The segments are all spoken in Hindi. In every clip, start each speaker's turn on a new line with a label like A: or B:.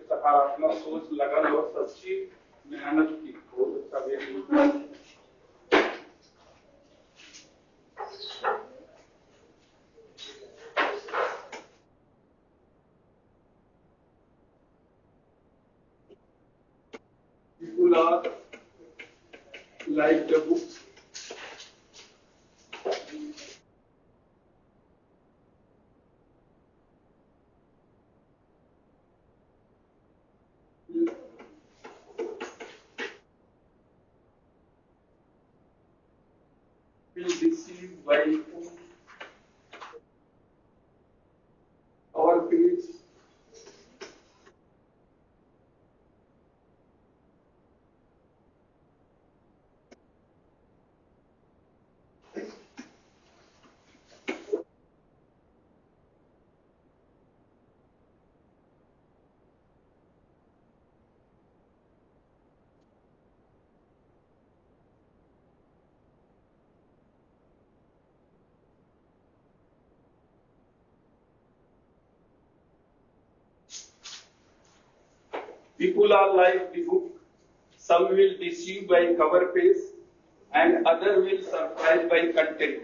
A: सकारात्मक सोच, लगन और सच्ची मेहनत की बहुत अच्छा very people are like the book. Will deceived by our page. People are like the book. Some will deceive by cover page, and other will surprise by content.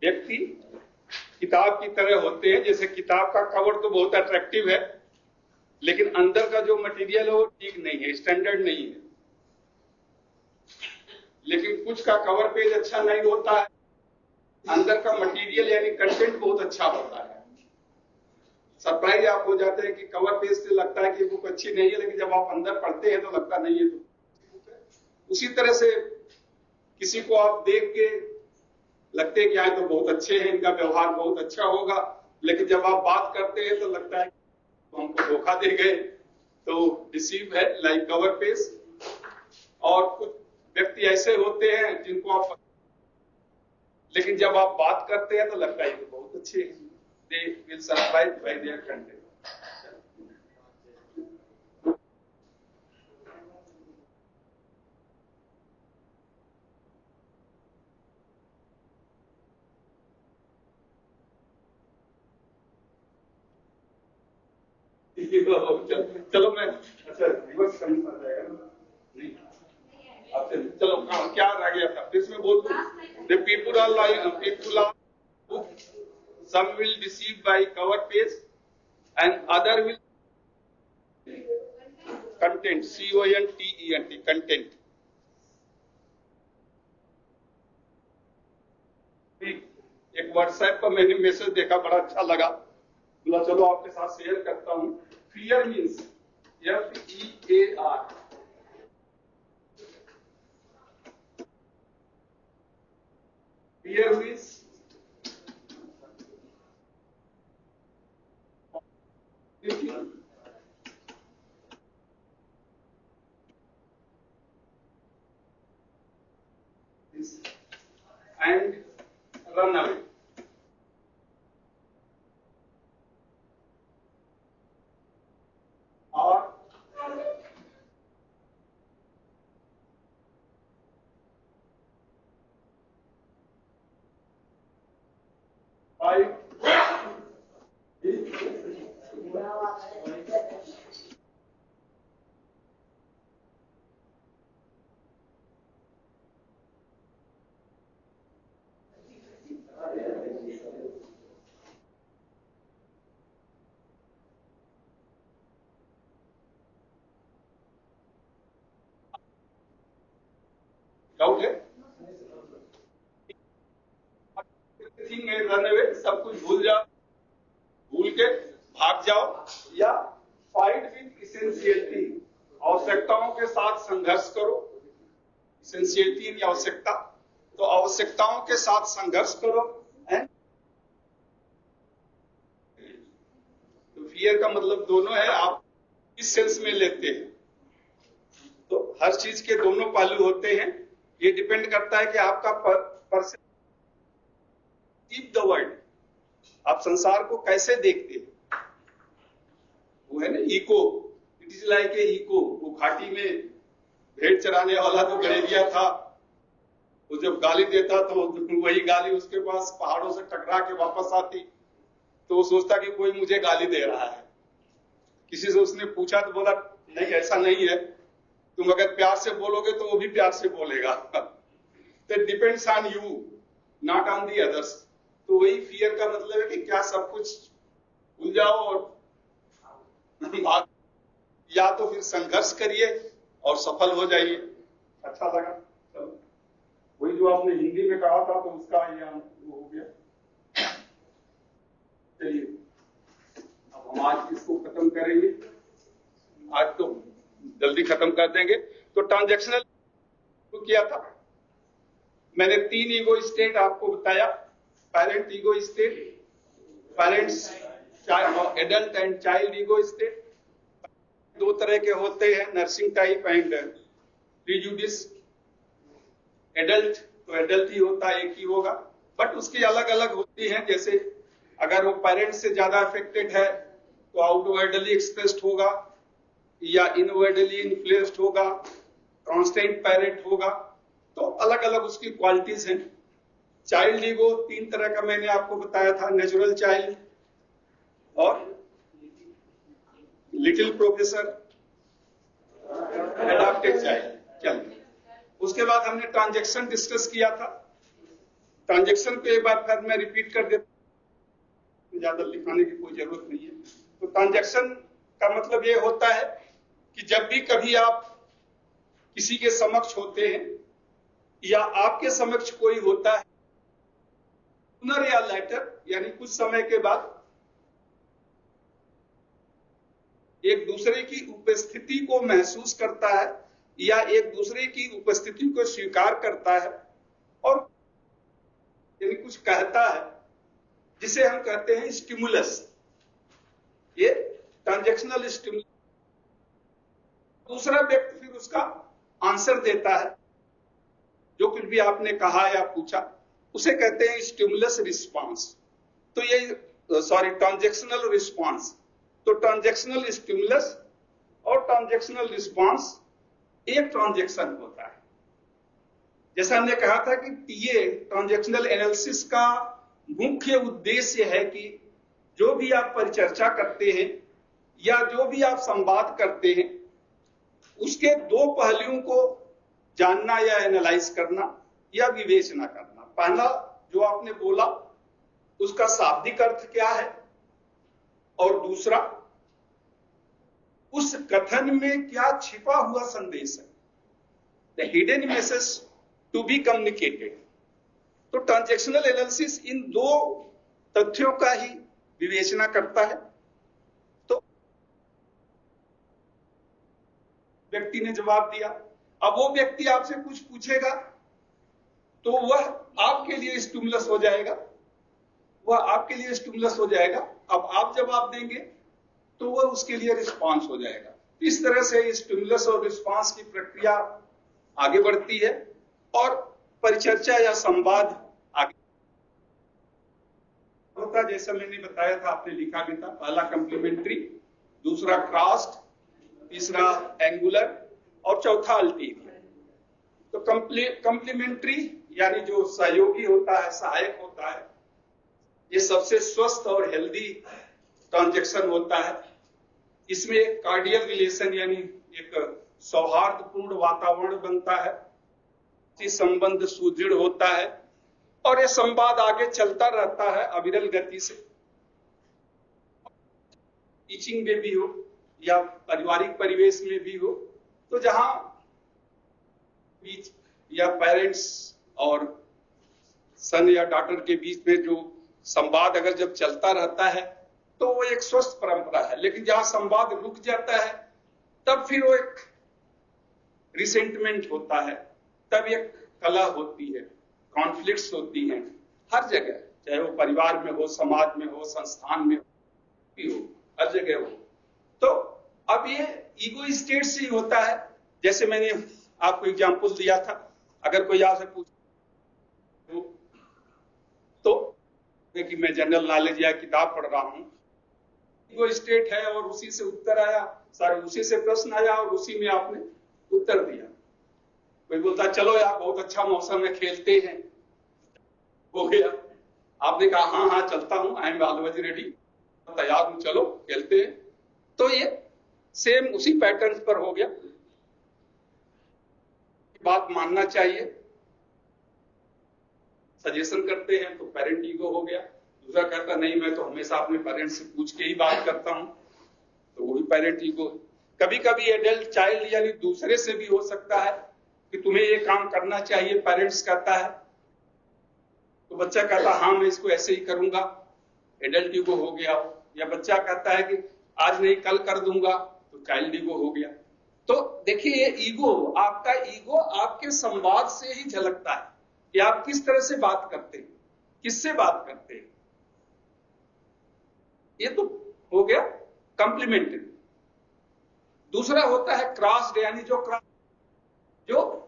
A: व्यक्ति किताब की तरह होते हैं, जैसे किताब का कवर तो बहुत अट्रैक्टिव है, लेकिन अंदर का जो मटेरियल है वो ठीक नहीं है, स्टैंडर्ड नहीं है। लेकिन कुछ का कवर पेज अच्छा नहीं होता है, अंदर का मटेरियल यानी कंटेंट बहुत अच्छा होता है। सरप्राइज आप हो जाते हैं कि कवर पेज से लगता है कि बुक अच्छी नहीं है, लेकिन जब आप अंदर पढ़ते हैं तो लगता नहीं है तो। उसी तरह से किसी को आप देख के लगते हैं कि आए तो बहुत अच्छे हैं, इनका व्यवहार बहुत अच्छा होगा, लेकिन जब आप बात करते हैं तो लगता है तो हमको धोखा दे गए। तो डिसीव है लाइक कवर पेज। और कुछ व्यक्ति ऐसे होते हैं जिनको आप, लेकिन जब आप बात करते हैं तो लगता है कि बहुत अच्छे हैं। They will surprise by their content. चलो मैं अच्छा रिवर्स करना आ जाएगा ना? नहीं आपसे चलो क्या रह गया था फिर मैं बोल दूं। The people are like people are some will deceive by cover page and other will content content content। एक व्हाट्सएप पर मैंने मैसेज देखा, बड़ा अच्छा लगा, बोला चलो आपके साथ शेयर करता हूं। Fear means FEAR, fear means and run away। और फाइव डाउट है रन अवे, सब कुछ भूल जाओ, भूल के भाग जाओ, या फाइट विद इसेंशियलिटी, आवश्यकताओं के साथ संघर्ष करो। इसेंशियलिटी यानी आवश्यकता, तो आवश्यकताओं के साथ संघर्ष करो। तो फियर का मतलब दोनों है, आप किस सेंस में लेते हैं। तो हर चीज के दोनों पहलू होते हैं, ये डिपेंड करता है कि आपका परसेप्शन द वर्ल्ड, आप संसार को कैसे देखते हैं। वो है ना echo, it is like a echo, वो घाटी में भेड़ चराने वाला जो गड़ेरिया था, वो जब गाली देता तो वही गाली उसके पास पहाड़ों से टकरा के वापस आती, तो वो सोचता कि कोई मुझे गाली दे रहा है। किसी से उसने पूछा तो बोला नहीं ऐसा नहीं है, तुम अगर प्यार से बोलोगे तो वो भी प्यार से बोलेगा। तो depends on you not on the others. तो वही फियर का मतलब है कि क्या सब कुछ भूल जाओ और या तो फिर संघर्ष करिए और सफल हो जाइए। अच्छा लगा, चलो वही जो आपने हिंदी में कहा था तो उसका ये हो गया। चलिए अब हम आज इसको खत्म करेंगे, आज तो जल्दी खत्म कर देंगे। तो ट्रांजैक्शनल किया था मैंने, 3 ईगो स्टेट आपको बताया, parent ego state, parents adult and child ego state. 2 तरह के होते हैं, nursing type and prejudice. Adult तो एडल्ट ही होता है, एक ही होगा, बट उसकी अलग अलग होती हैं। जैसे अगर वो पेरेंट्स से ज्यादा अफेक्टेड है तो आउटवर्डली एक्सप्रेस्ड होगा या इनवर्डली इन्फ्लुएंस्ड होगा, कांस्टेंट पेरेंट होगा, तो अलग अलग उसकी क्वालिटीज हैं। चाइल्ड ईगो 3 तरह का मैंने आपको बताया था, नेचुरल चाइल्ड और लिटिल प्रोफेसर, एडॉप्टेड चाइल्ड। चलिए उसके बाद हमने ट्रांजैक्शन डिस्कस किया था। ट्रांजैक्शन को एक बार फिर मैं रिपीट कर देता, ज्यादा लिखाने की कोई जरूरत नहीं है। तो ट्रांजैक्शन का मतलब ये होता है कि जब भी कभी आप किसी के समक्ष होते हैं या आपके समक्ष कोई होता है, सूनर या लेटर यानी कुछ समय के बाद एक दूसरे की उपस्थिति को महसूस करता है या एक दूसरे की उपस्थिति को स्वीकार करता है और यानी कुछ कहता है, जिसे हम कहते हैं स्टिमुलस। ये ट्रांजैक्शनल स्टिमुलस। दूसरा व्यक्ति फिर उसका आंसर देता है, जो कुछ भी आपने कहा या पूछा उसे कहते हैं स्टिमुलस रिस्पांस। तो ये ट्रांजैक्शनल रिस्पांस। तो ट्रांजैक्शनल स्टिमुलस और ट्रांजैक्शनल रिस्पांस एक ट्रांजैक्शन होता है। जैसा हमने कहा था कि टीए ट्रांजैक्शनल एनालिसिस का मुख्य उद्देश्य है कि जो भी आप परिचर्चा करते हैं या जो भी आप संवाद करते हैं, उसके 2 पहलुओं को जानना या एनालाइज करना या विवेचना करना। पहला जो आपने बोला उसका शाब्दिक अर्थ क्या है, और दूसरा उस कथन में क्या छिपा हुआ संदेश है, the hidden message to be communicated. तो ट्रांजैक्शनल एनालिसिस इन 2 तथ्यों का ही विवेचना करता है। तो व्यक्ति ने जवाब दिया, अब वो व्यक्ति आपसे कुछ पूछेगा तो वह आपके लिए स्टिमुलस हो जाएगा, वह आपके लिए स्टिमुलस हो जाएगा। अब आप जवाब देंगे तो वह उसके लिए रिस्पांस हो जाएगा। इस तरह से स्टिमुलस और रिस्पांस की प्रक्रिया आगे बढ़ती है और परिचर्चा या संवाद आगे होता। जैसा मैंने बताया था, आपने लिखा भी था, पहला कंप्लीमेंट्री, दूसरा क्रॉस्ड, तीसरा एंगुलर और चौथा अल्टीरियर। तो कंप्लीमेंट्री यानी जो सहयोगी होता है, सहायक होता है, ये सबसे स्वस्थ और हेल्दी ट्रांजैक्शन होता है। इसमें एक कार्डियल रिलेशन यानी एक सौहार्दपूर्ण वातावरण बनता है, संबंध सुदृढ़ होता है और ये संवाद आगे चलता रहता है अविरल गति से। टीचिंग में भी हो या पारिवारिक परिवेश में भी हो, तो जहां बीच या पेरेंट्स और सन या डॉटर के बीच में जो संवाद अगर जब चलता रहता है तो वो एक स्वस्थ परंपरा है। लेकिन जहां संवाद रुक जाता है तब फिर वो एक रिसेंटमेंट होता है, तब एक कलह होती है, कॉन्फ्लिक्ट्स होती हैं हर जगह, चाहे वो परिवार में हो, समाज में हो, संस्थान में हो, हर जगह हो। तो अब ये ईगो स्टेट से ही होता है। जैसे मैंने आपको एग्जांपल दिया था, अगर कोई आपसे पूछे तो कि मैं जनरल नॉलेज या किताब पढ़ रहा हूं, ईगो स्टेट है और उसी से उत्तर आया सर उसी से प्रश्न आया और उसी में आपने उत्तर दिया। कोई बोलता चलो यार बहुत अच्छा मौसम है, खेलते हैं, हो गया। आपने कहा हाँ हाँ चलता हूं, आई एम ऑलवेज रेडी, तैयार हूं, चलो खेलते हैं। तो ये सेम उसी पैटर्न पर हो गया। बात मानना चाहिए, सजेशन करते हैं तो पेरेंट ईगो हो गया। दूसरा कहता नहीं मैं तो हमेशा अपने पेरेंट्स से पूछ के ही बात करता हूं, तो वो भी पेरेंट ईगो। कभी कभी एडल्ट चाइल्ड यानी दूसरे से भी हो सकता है कि तुम्हें ये काम करना चाहिए, पेरेंट्स कहता है तो बच्चा कहता हाँ मैं इसको ऐसे ही करूंगा, एडल्ट ईगो हो गया। या बच्चा कहता है कि आज नहीं कल कर दूंगा, तो चाइल्ड ईगो हो गया। तो देखिए ये ईगो, आपका ईगो आपके संवाद से ही झलकता है कि आप किस तरह से बात करते हैं, किससे बात करते हैं। ये तो हो गया कॉम्प्लीमेंट्री। दूसरा होता है क्रॉस्ड, यानी जो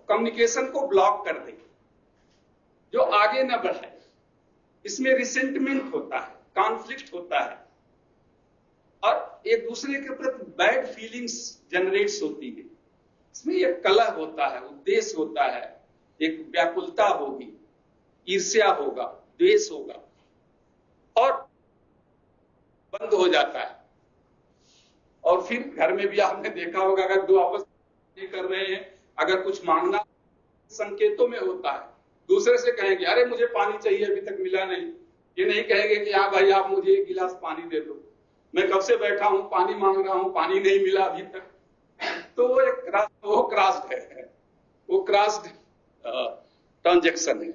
A: कम्युनिकेशन को ब्लॉक कर दे, जो आगे न बढ़े। इसमें रिसेंटमेंट होता है, कॉन्फ्लिक्ट होता है और एक दूसरे के प्रति बैड फीलिंग्स जनरेट्स होती है। इसमें एक कलह होता है, उद्देश्य होता है, एक व्याकुलता होगी, ईर्ष्या होगा, द्वेष होगा और बंद हो जाता है। और फिर घर में भी आपने देखा होगा अगर दो आपस में कर रहे हैं, अगर कुछ मांगना संकेतों में होता है, दूसरे से कहेंगे अरे मुझे पानी चाहिए अभी तक मिला नहीं, ये नहीं कहेंगे कि हाँ भाई आप मुझे एक गिलास पानी दे दो, मैं कब से बैठा हूं पानी मांग रहा हूं, पानी नहीं मिला अभी तक। तो वो क्रॉस्ड है, वो क्रॉस्ड ट्रांजैक्शन है।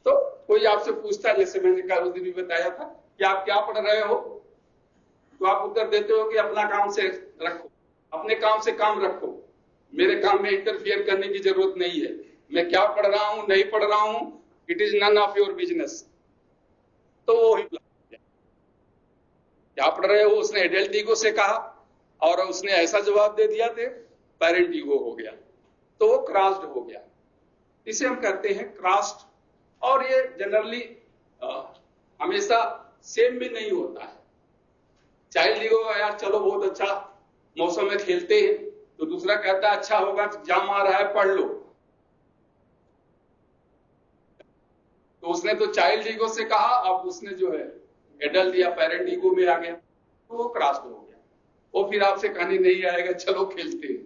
A: तो कोई आपसे पूछता है, जैसे मैंने कल उस दिन भी बताया था कि आप क्या पढ़ रहे हो, तो आप उत्तर देते हो कि अपना काम से रखो, अपने काम से काम रखो, मेरे काम में इंटरफियर करने की जरूरत नहीं है, मैं क्या पढ़ रहा हूं नहीं पढ़ रहा हूं, it is none of your business. तो वो ही क्या पढ़ रहे हो उसने एडल्ट ईगो से कहा और उसने ऐसा जवाब दे दिया थे, पेरेंट ईगो हो गया, तो वो क्रॉस्ड हो गया। इसे हम कहते हैं क्रॉस्ड। और ये जनरली हमेशा सेम भी नहीं होता है। चाइल्ड ईगो यार चलो बहुत अच्छा मौसम में खेलते हैं, तो दूसरा कहता है अच्छा होगा एग्जाम आ रहा है पढ़ लो, तो उसने तो चाइल्ड ईगो से कहा, अब उसने जो है एडल्ट या पेरेंट ईगो में आ गया, तो वो क्रॉस्ड हो गया। वो फिर आपसे कहने नहीं आएगा चलो खेलते हैं,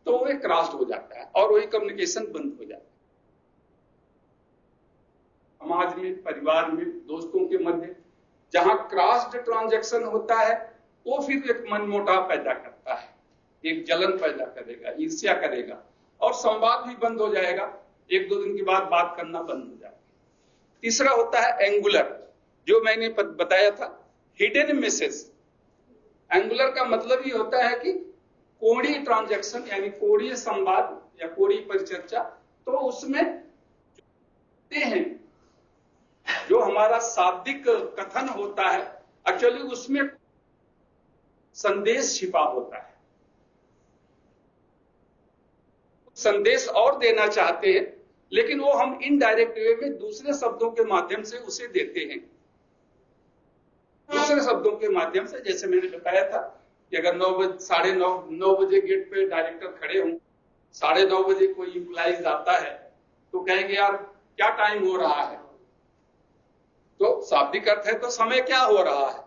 A: तो वो क्रॉस्ड हो जाता है और वही कम्युनिकेशन बंद हो जाता है। समाज में, परिवार में, दोस्तों के मध्य जहां क्रॉस्ड ट्रांजैक्शन होता है, वो फिर एक मनमुटाव पैदा करता है, एक जलन पैदा करेगा, ईर्ष्या करेगा और संवाद भी बंद हो जाएगा। एक दो दिन के बाद बात करना बंद हो जाएगा। तीसरा होता है एंगुलर, जो मैंने बताया था हिडन मैसेज। एंगुलर का मतलब ही होता है कि कोणीय ट्रांजैक्शन, यानी कोणीय संवाद या कोणीय परिचर्चा। तो उसमें हैं जो हमारा शाब्दिक कथन होता है, एक्चुअली उसमें संदेश छिपा होता है। संदेश और देना चाहते हैं, लेकिन वो हम इनडायरेक्ट वे में दूसरे शब्दों के माध्यम से उसे देते हैं। दूसरे शब्दों के माध्यम से, जैसे मैंने बताया था कि अगर 9 बजे गेट पे डायरेक्टर खड़े हों, 9:30 बजे कोई इंप्लाइज आता है तो कहेंगे यार क्या टाइम हो रहा है, तो शाब्दिक अर्थ है तो समय क्या हो रहा है,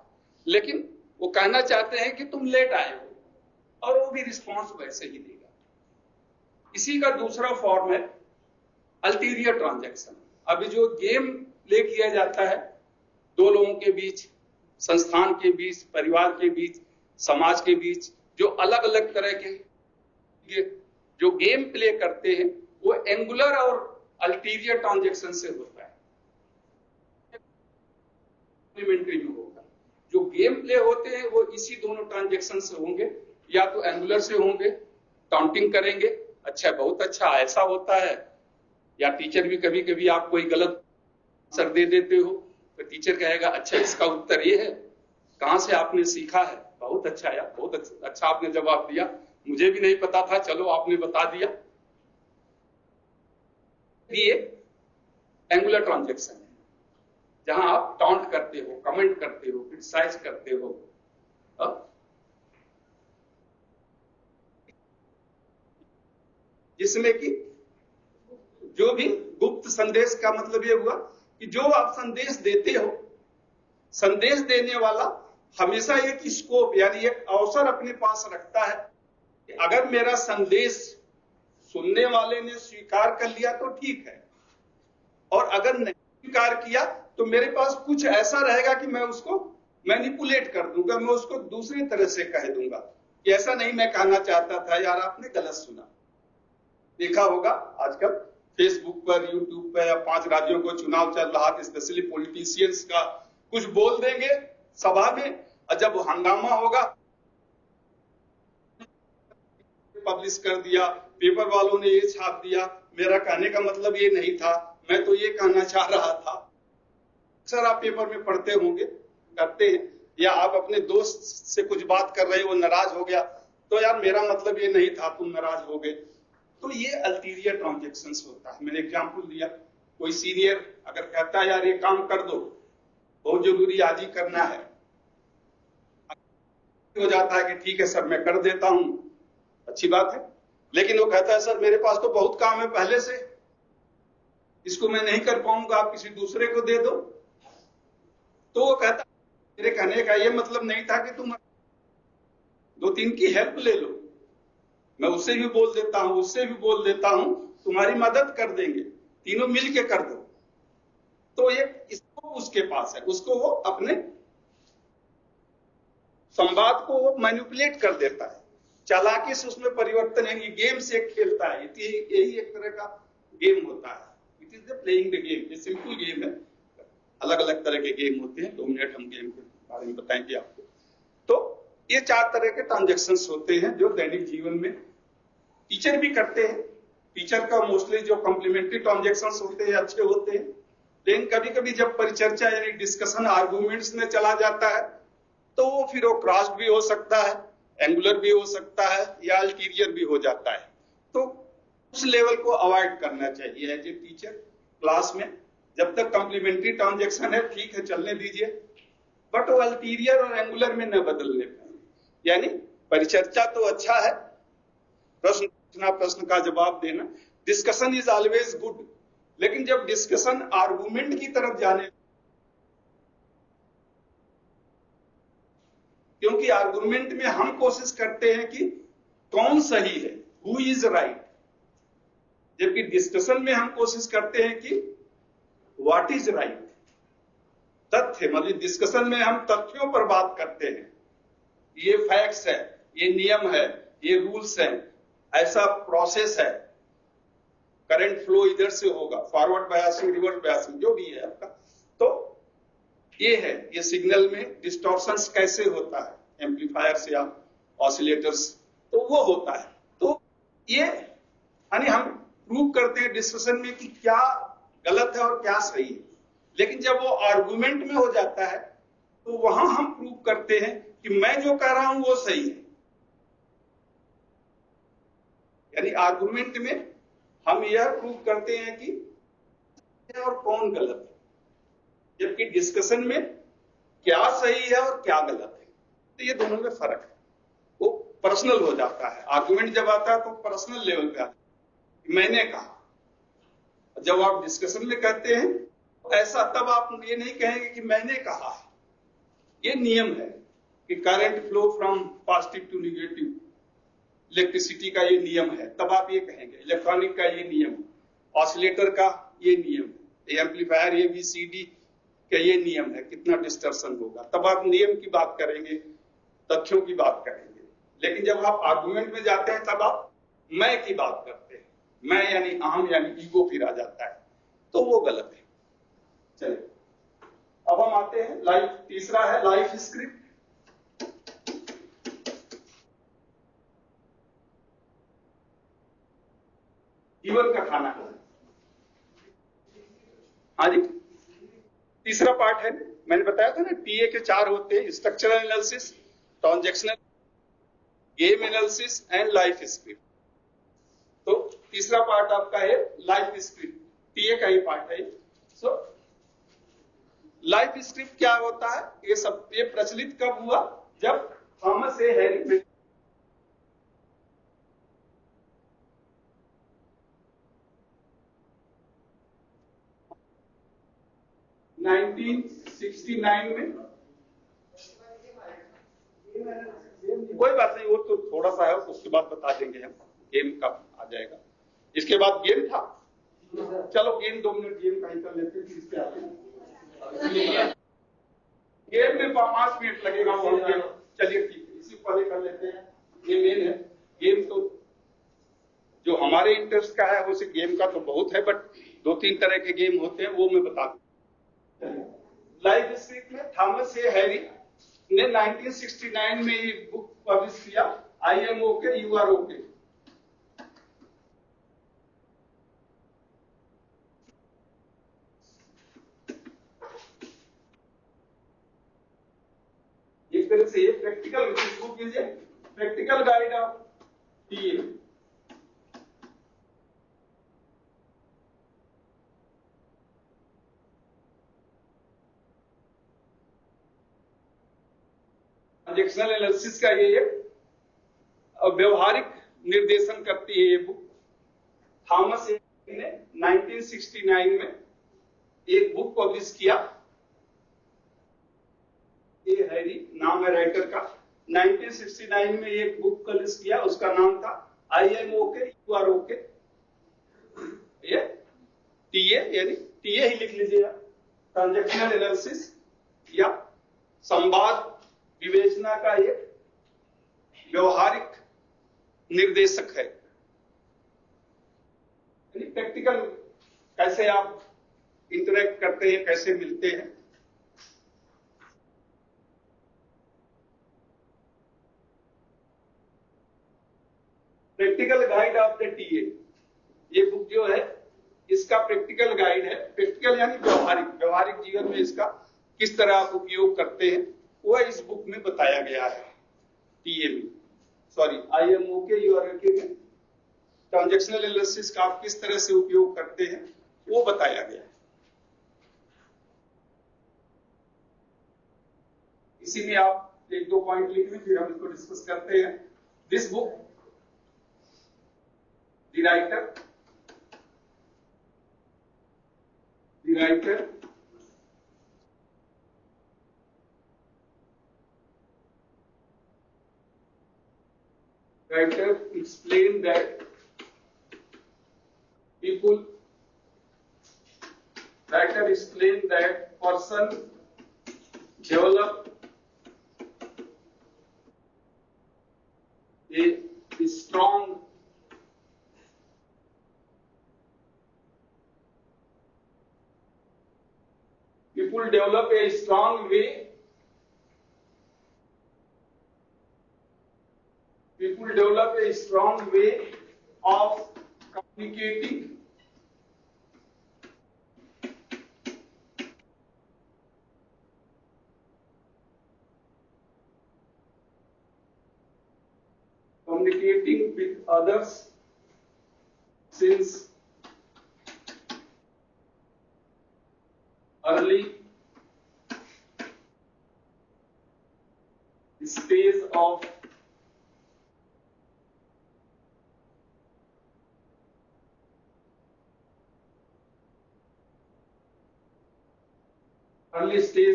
A: लेकिन वो कहना चाहते हैं कि तुम लेट आए हो, और वो भी रिस्पॉन्स वैसे ही देगा। इसी का दूसरा फॉर्म है अल्टीरियर ट्रांजैक्शन। अभी जो गेम प्ले किया जाता है दो लोगों के बीच, संस्थान के बीच, परिवार के बीच, समाज के बीच, जो अलग अलग तरह के जो गेम प्ले करते हैं, वो एंगुलर और अल्टीरियर ट्रांजैक्शन से होता है। कॉम्प्लीमेंट्री में होगा। जो गेम प्ले होते हैं वो इसी दोनों ट्रांजैक्शन से होंगे, या तो एंगुलर से होंगे, काउंटिंग करेंगे, अच्छा बहुत अच्छा ऐसा होता है, या टीचर भी कभी कभी आप कोई गलत आंसर दे देते हो तो टीचर कहेगा अच्छा इसका उत्तर ये है, कहां से आपने सीखा है, बहुत अच्छा यार, बहुत अच्छा आपने जवाब दिया, मुझे भी नहीं पता था, चलो आपने बता दिया। ये एंगुलर ट्रांजैक्शन है, जहां आप टॉन्ट करते हो, कमेंट करते हो, क्रिटिसाइज करते हो। जिसमें कि जो भी गुप्त संदेश का मतलब ये हुआ कि जो आप संदेश देते हो, संदेश देने वाला हमेशा एक स्कोप यानी एक अवसर अपने पास रखता है कि अगर मेरा संदेश सुनने वाले ने स्वीकार कर लिया तो ठीक है, और अगर नहीं स्वीकार किया तो मेरे पास कुछ ऐसा रहेगा कि मैं उसको मैनिपुलेट कर दूंगा, मैं उसको दूसरी तरह से कह दूंगा कि ऐसा नहीं मैं कहना चाहता था यार, आपने गलत सुना। देखा होगा आजकल फेसबुक पर, यूट्यूब पर, या 5 राज्यों को चुनाव चल रहा था, स्पेशली पॉलिटिशियंस का कुछ बोल देंगे सभा में, और जब हंगामा होगा पब्लिश कर दिया, पेपर वालों ने ये छाप दिया, मेरा कहने का मतलब ये नहीं था, मैं तो ये कहना चाह रहा था। अक्सर आप पेपर में पढ़ते होंगे, करते हैं, या आप अपने दोस्त से कुछ बात कर रहे हो, नाराज हो गया, तो यार मेरा मतलब ये नहीं था, तुम नाराज हो गए। तो ये अल्टीरियर ट्रांजैक्शंस होता है। मैंने एग्जांपल दिया, कोई सीनियर अगर कहता है यार ये काम कर दो, बहुत जरूरी आज ही करना है, हो जाता है कि ठीक है सर मैं कर देता हूं, अच्छी बात है, लेकिन वो कहता है सर मेरे पास तो बहुत काम है पहले से, इसको मैं नहीं कर पाऊंगा, आप किसी दूसरे को दे दो। तो वो कहता मेरे कहने का ये मतलब नहीं था कि तुम 2-3 की हेल्प ले लो, मैं उससे भी बोल देता हूं, उससे भी बोल देता हूं, तुम्हारी मदद कर देंगे, तीनों मिलके कर दो। तो ये इसको उसके पास है, उसको वो अपने संवाद को वो मैनिपुलेट कर देता है, चालाकी से उसमें परिवर्तन है, गेम से खेलता है। यही एक तरह का गेम होता है, it is the playing the game. ये सिंपल गेम है, अलग अलग तरह के गेम होते हैं, 2 मिनट हम गेम के बारे में बताएंगे आपको। तो ये 4 तरह के ट्रांजैक्शंस होते हैं जो दैनिक जीवन में टीचर भी करते हैं। टीचर का मोस्टली जो कॉम्प्लीमेंट्री ट्रांजैक्शंस होते हैं अच्छे होते हैं, लेकिन कभी कभी जब परिचर्चा यानी डिस्कशन आर्गुमेंट्स में चला जाता है तो वो फिर वो क्रॉस्ड भी हो सकता है, एंगुलर भी हो सकता है, या अल्टीरियर भी हो जाता है। तो उस लेवल को अवॉइड करना चाहिए एज ए टीचर क्लास में। जब तक कॉम्प्लीमेंट्री ट्रांजैक्शन है ठीक है, चलने दीजिए, बट वो अल्टीरियर और एंगुलर में न बदलने पाए। यानी परिचर्चा तो अच्छा है, प्रश्न पूछना, प्रश्न का जवाब देना, डिस्कशन इज ऑलवेज गुड, लेकिन जब डिस्कशन आर्गुमेंट की तरफ जाने, क्योंकि आर्गुमेंट में हम कोशिश करते हैं कि कौन सही है, हु इज राइट, जबकि डिस्कशन में हम कोशिश करते हैं कि व्हाट इज राइट, तथ्य, मतलब डिस्कशन में हम तथ्यों पर बात करते हैं, ये फैक्ट्स है, ये नियम है, ये रूल्स हैं, ऐसा प्रोसेस है, करंट फ्लो इधर से होगा, फॉरवर्ड बायसिंग, रिवर्स बायसिंग, जो भी है आपका। तो ये है, ये सिग्नल में डिस्टॉर्शंस कैसे होता है एम्पलीफायर्स या ऑसिलेटर्स, तो वो होता है। तो ये यानी हम प्रूव करते हैं डिस्कशन में कि क्या गलत है और क्या सही है, लेकिन जब वो आर्गुमेंट में हो जाता है तो वहां हम प्रूव करते हैं कि मैं जो कह रहा हूं वो सही है। यानी आर्गुमेंट में हम यह प्रूव करते हैं कि और कौन गलत है, जबकि डिस्कशन में क्या सही है और क्या गलत है। तो ये दोनों में फर्क है, वो पर्सनल हो जाता है। आर्गुमेंट जब आता है तो पर्सनल लेवल पे आता है, मैंने कहा। जब आप डिस्कशन में कहते हैं तो ऐसा, तब आप ये नहीं कहेंगे कि मैंने कहा है। ये नियम है कि current flow from positive to negative, electricity का ये नियम है, तब आप ये कहेंगे। इलेक्ट्रॉनिक का ये नियम, ऑसिलेटर का ये नियम, एम्पलीफायर ABCD का ये नियम है, कितना डिस्टर्शन होगा, तब आप नियम की बात करेंगे, तथ्यों की बात करेंगे। लेकिन जब आप आर्गुमेंट में जाते हैं तब आप मैं की बात करते हैं, मैं यानी अहम यानी ईगो फिर आ जाता है, तो वो गलत है। चलिए अब हम आते हैं लाइफ, तीसरा है लाइफ स्क्रिप्ट। जीवन का खाना है। हाँ जी, तीसरा पार्ट है, मैंने बताया था ना टीए के 4 होते हैं, structural analysis, transactional, game analysis and life script. तो तीसरा पार्ट आपका है लाइफ स्क्रिप्ट, टीए का ही पार्ट है। सो लाइफ स्क्रिप्ट क्या होता है, ये प्रचलित कब हुआ, जब थॉमस ए हैरी 1969 में, कोई बात नहीं, वो तो थोड़ा सा है, उसके बाद बता देंगे हम, गेम का आ जाएगा। इसके बाद गेम था, चलो गेम 2 मिनट गेम का ही कर लेते हैं, इसके आगे गेम में 5 मिनट लगेगा वो गेम। चलिए ठीक है, इसी पहले कर लेते हैं, ये मेन है गेम। तो जो हमारे इंटरेस्ट का है उसे गेम का तो बहुत है, बट 2-3 तरह के गेम होते हैं, वो मैं बता दूं। लाइफ स्क्रिप्ट में थॉमस ए हैरी ने 1969 में ये बुक पब्लिश किया, I am okay you are okay. एक तरह से ये practical book is a practical guide of TA. Transactional analysis का ये व्यवहारिक निर्देशन करती है ये बुक। थॉमस एडिसन ने 1969 में एक बुक पब्लिश किया, ये हैरी नाम है राइटर का। 1969 में एक बुक पब्लिश किया, उसका नाम था I am okay you are okay. ये टीए यानी टीए ही लिख लीजिएगा, ट्रांजैक्शनल एनालिसिस या संवाद विवेचना का एक व्यवहारिक निर्देशक है। प्रैक्टिकल कैसे आप इंटरेक्ट करते हैं, कैसे मिलते हैं। Practical guide of the TA, ये बुक जो है इसका प्रैक्टिकल गाइड है। प्रैक्टिकल यानी व्यवहारिक, व्यवहारिक जीवन में इसका किस तरह आप उपयोग करते हैं वह इस बुक में बताया गया है। टीए में, sorry I am okay you are okay में ट्रांजैक्शनल एनालिसिस का आप किस तरह से उपयोग करते हैं वो बताया गया है। इसी में आप 1-2 पॉइंट लिख लें, फिर हम इसको डिस्कस करते हैं। This book the writer explained that person develop a strong people develop a strong way of communicating with others since early stage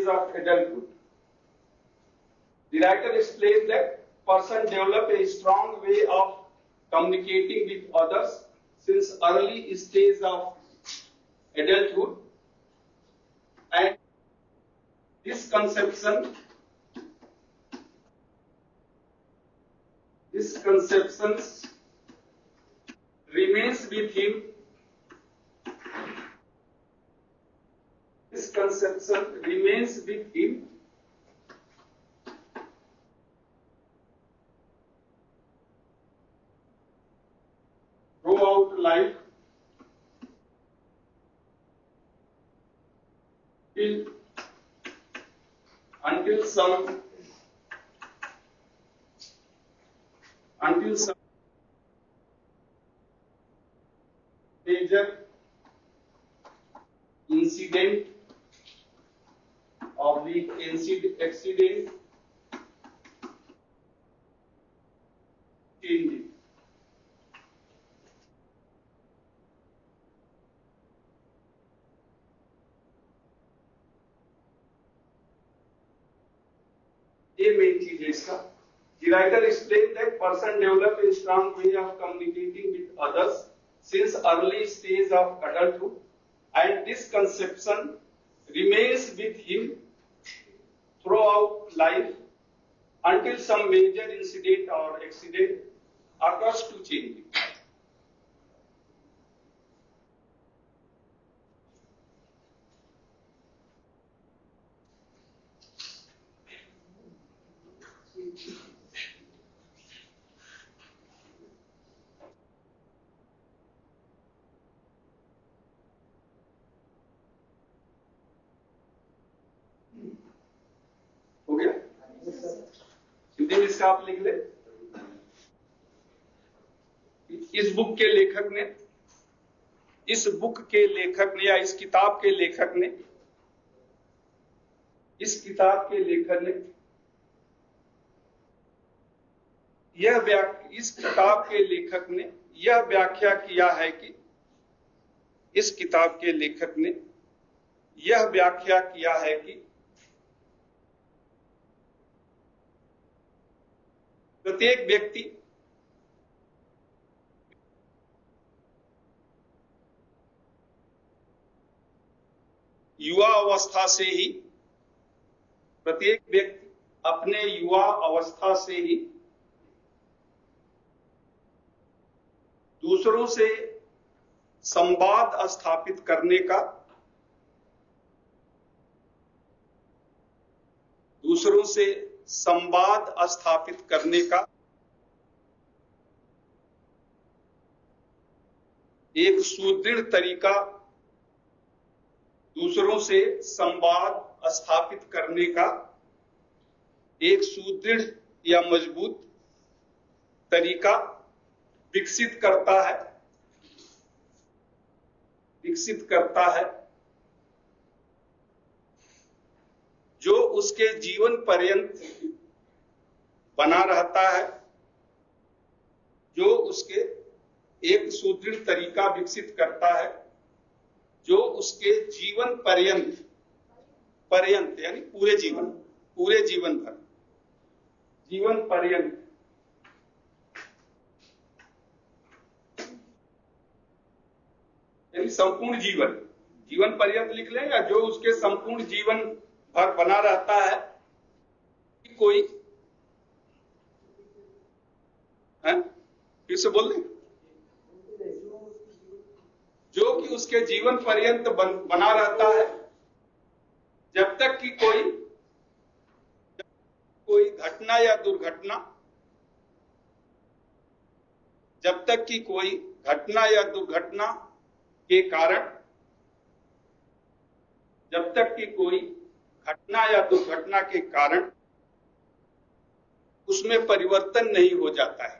A: of adulthood. The writer explains that person develop a strong way of communicating with others since early stage of adulthood, and this conception remains with him. This conception remains with him throughout life until some major incident of the accident change it. एक चीज है इसका। The writer explained that person develop a strong way of communicating with others since early stage of adulthood, and this conception remains with him throughout life until some major incident or accident occurs to change it. हो गया? हिंदी में इसका आप लिख ले। इस बुक के लेखक ने या इस किताब के लेखक ने इस किताब के लेखक ने इस किताब के लेखक ने यह व्याख्या किया है कि इस किताब के लेखक ने यह व्याख्या किया है कि प्रत्येक व्यक्ति युवा अवस्था से ही प्रत्येक व्यक्ति अपने युवा अवस्था से ही दूसरों से संवाद स्थापित करने का एक सुदृढ़ तरीका दूसरों से संवाद स्थापित करने का एक सुदृढ़ या मजबूत तरीका विकसित करता है जो उसके जीवन पर्यंत बना रहता है, जो उसके एक सुदृढ़ तरीका विकसित करता है जो उसके जीवन पर्यंत यानी पूरे जीवन भर जीवन पर्यंत यानी संपूर्ण जीवन पर्यंत लिख लें, या जो उसके संपूर्ण जीवन भर बना रहता है कि कोई है, फिर से बोल दें, जो कि उसके जीवन पर्यंत बना रहता है जब तक कि कोई घटना या दुर्घटना के कारण उसमें परिवर्तन नहीं हो जाता है।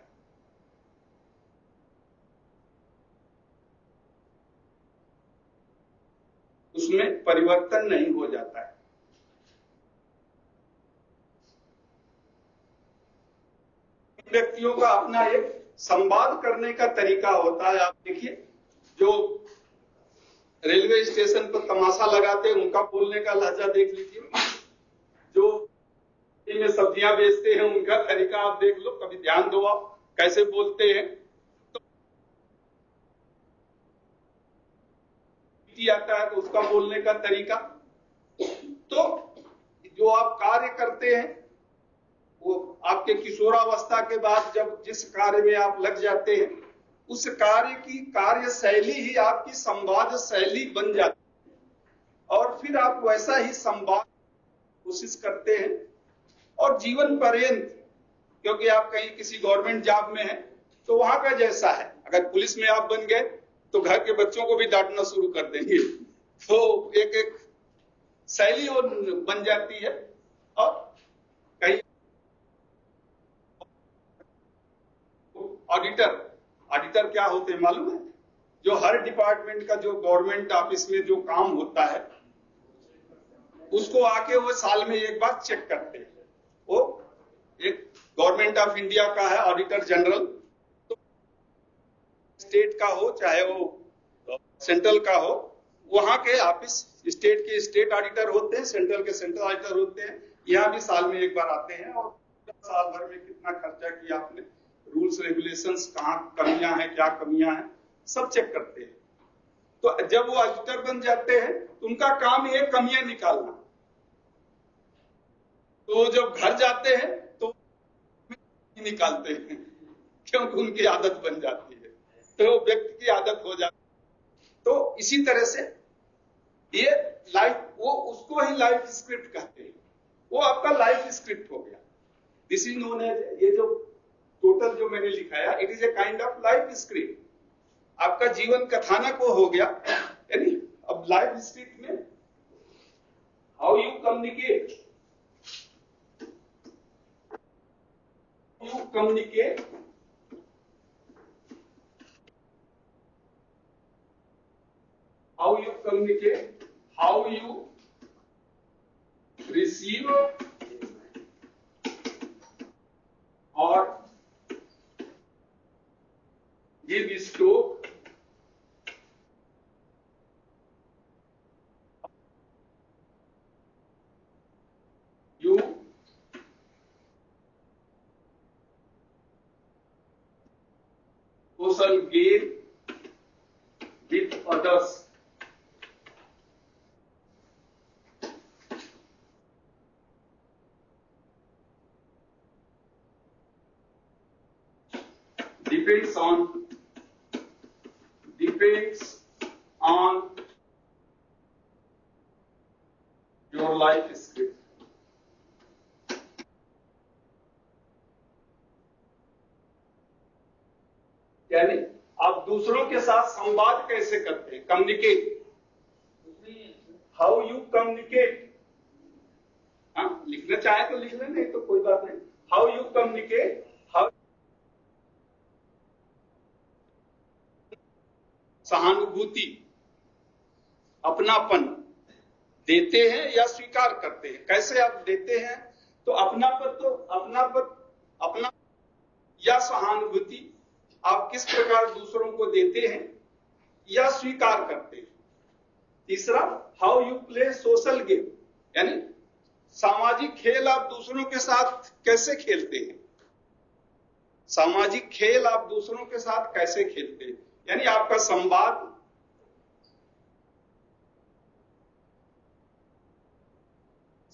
A: व्यक्तियों का अपना एक संवाद करने का तरीका होता है। आप देखिए, जो रेलवे स्टेशन पर तमाशा लगाते हैं उनका बोलने का लहजा देख लीजिए, जो में सब्जियां बेचते हैं उनका तरीका आप देख लो, कभी ध्यान दो आप कैसे बोलते हैं। तो आता है तो उसका बोलने का तरीका, तो जो आप कार्य करते हैं वो आपके किशोरावस्था के बाद जब जिस कार्य में आप लग जाते हैं उस कार्य की कार्यशैली ही आपकी संवाद शैली बन जाती है और फिर आप वैसा ही संवाद कोशिश करते हैं और जीवन पर्यंत, क्योंकि आप कहीं किसी गवर्नमेंट जॉब में हैं तो वहां का जैसा है, अगर पुलिस में आप बन गए तो घर के बच्चों को भी डांटना शुरू कर देंगे, तो एक शैली और बन जाती है। और कहीं ऑडिटर क्या होते हैं मालूम है? जो हर डिपार्टमेंट का जो गवर्नमेंट ऑफिस में जो काम होता है उसको आके वो साल में एक बार चेक करते हैं। वो एक गवर्नमेंट ऑफ इंडिया का है ऑडिटर जनरल, तो स्टेट का हो चाहे वो सेंट्रल का हो, वहां के ऑफिस स्टेट के स्टेट ऑडिटर होते हैं, सेंट्रल के सेंट्रल ऑडिटर होते हैं। यहाँ भी साल में एक बार आते हैं और साल भर में कितना खर्चा किया आपने, रूल्स रेगुलेशंस कहाँ कमियां हैं, क्या कमियां हैं, सब चेक करते हैं। तो जब वो ऑडिटर बन जाते हैं तो उनका काम है कमियां निकालना। तो जब घर जाते हैं तो निकालते हैं क्योंकि उनकी आदत बन जाती है, तो व्यक्ति की आदत हो जाती है। तो इसी तरह से ये लाइफ, वो उसको ही लाइफ स्क्रिप्ट कहते हैं, वो आपका लाइफ स्क्रिप्ट हो गया। दिस इज नोन एज, ये जो टोटल जो मैंने लिखाया, it is a kind of life script, आपका जीवन कथानक वो हो गया। यानी अब लाइफ स्क्रिप्ट में how you communicate, how you communicate, how you receive or give scope, you social gain with others, depends on your life script। यानी आप दूसरों के साथ संवाद कैसे करते हैं, कम्युनिकेट, हाउ यू कम्युनिकेट। हाँ, लिखना चाहे तो लिख लें, नहीं तो कोई बात नहीं। हाउ यू कम्युनिकेट, हाउ सहानुभूति, अपनापन देते हैं या स्वीकार करते हैं। कैसे आप देते हैं, तो अपना या सहानुभूति आप किस प्रकार दूसरों को देते हैं या स्वीकार करते हैं। तीसरा, how you play social game, यानी सामाजिक खेल आप दूसरों के साथ कैसे खेलते हैं, सामाजिक खेल आप दूसरों के साथ कैसे खेलते हैं। यानी आपका संवाद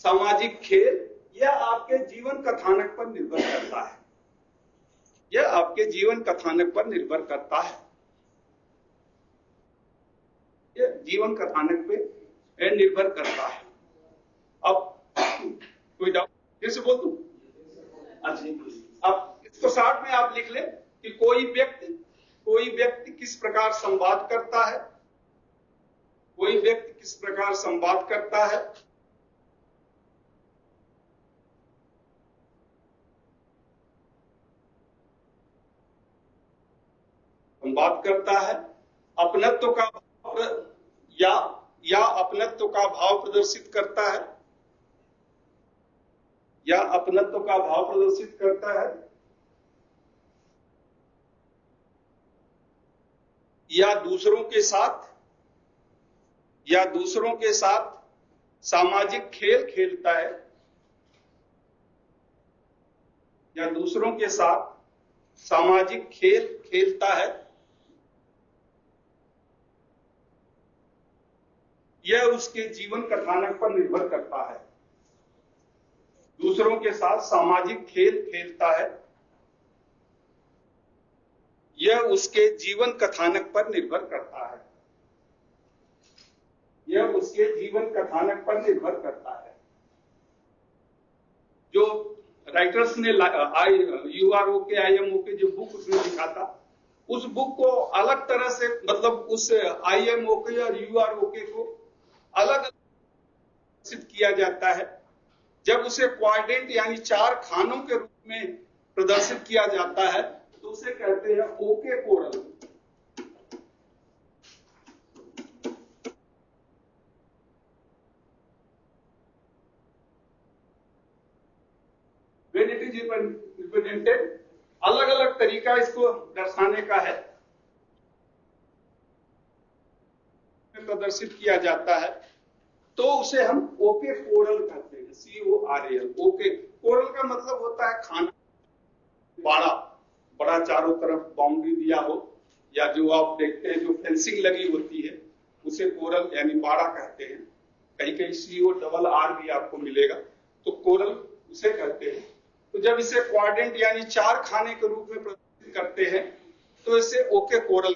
A: सामाजिक खेल यह आपके जीवन कथानक पर निर्भर करता है, यह आपके जीवन कथानक पर निर्भर करता है, यह जीवन कथानक पे निर्भर करता है। अब कोई डाउट, फिर से बोल दूं? अच्छा, अब इसको शॉर्ट में आप लिख लें कि कोई व्यक्ति किस प्रकार संवाद करता है, कोई व्यक्ति किस प्रकार संवाद करता है, संवाद करता है, अपनत्व का या अपनत्व का भाव प्रदर्शित करता है, या अपनत्व का भाव प्रदर्शित करता है, या दूसरों के साथ सामाजिक खेल खेलता है, या दूसरों के साथ सामाजिक खेल खेलता है, यह उसके जीवन कथानक पर निर्भर करता है। दूसरों के साथ सामाजिक खेल खेलता है, यह उसके जीवन कथानक पर निर्भर करता है, यह उसके जीवन कथानक पर निर्भर करता है। जो राइटर्स ने UROK IMOK जो बुक उसने लिखा था, उस बुक को अलग तरह से, मतलब उस IMOK और UROK को अलग प्रदर्शित किया जाता है। जब उसे क्वाड्रेंट यानी 4 खानों के रूप में प्रदर्शित किया जाता है तो उसे कहते हैं okay coral. When it is represented, अलग अलग तरीका इसको दर्शाने का है, प्रदर्शित किया जाता है, तो उसे हम ओके कोरल कहते हैं, CORAL, ओके कोरल का मतलब होता है खाना, बाड़ा, बड़ा चारों तरफ बाउंड्री दिया हो, या जो आप देखते हैं जो फेंसिंग लगी होती है उसे कोरल यानी बाड़ा कहते हैं। कहीं कहीं CORR भी आपको मिलेगा, तो कोरल उसे कहते हैं। तो जब इसे क्वाड्रेंट यानी चार खाने के रूप में प्रदर्शित करते हैं तो इसे ओके कोरल,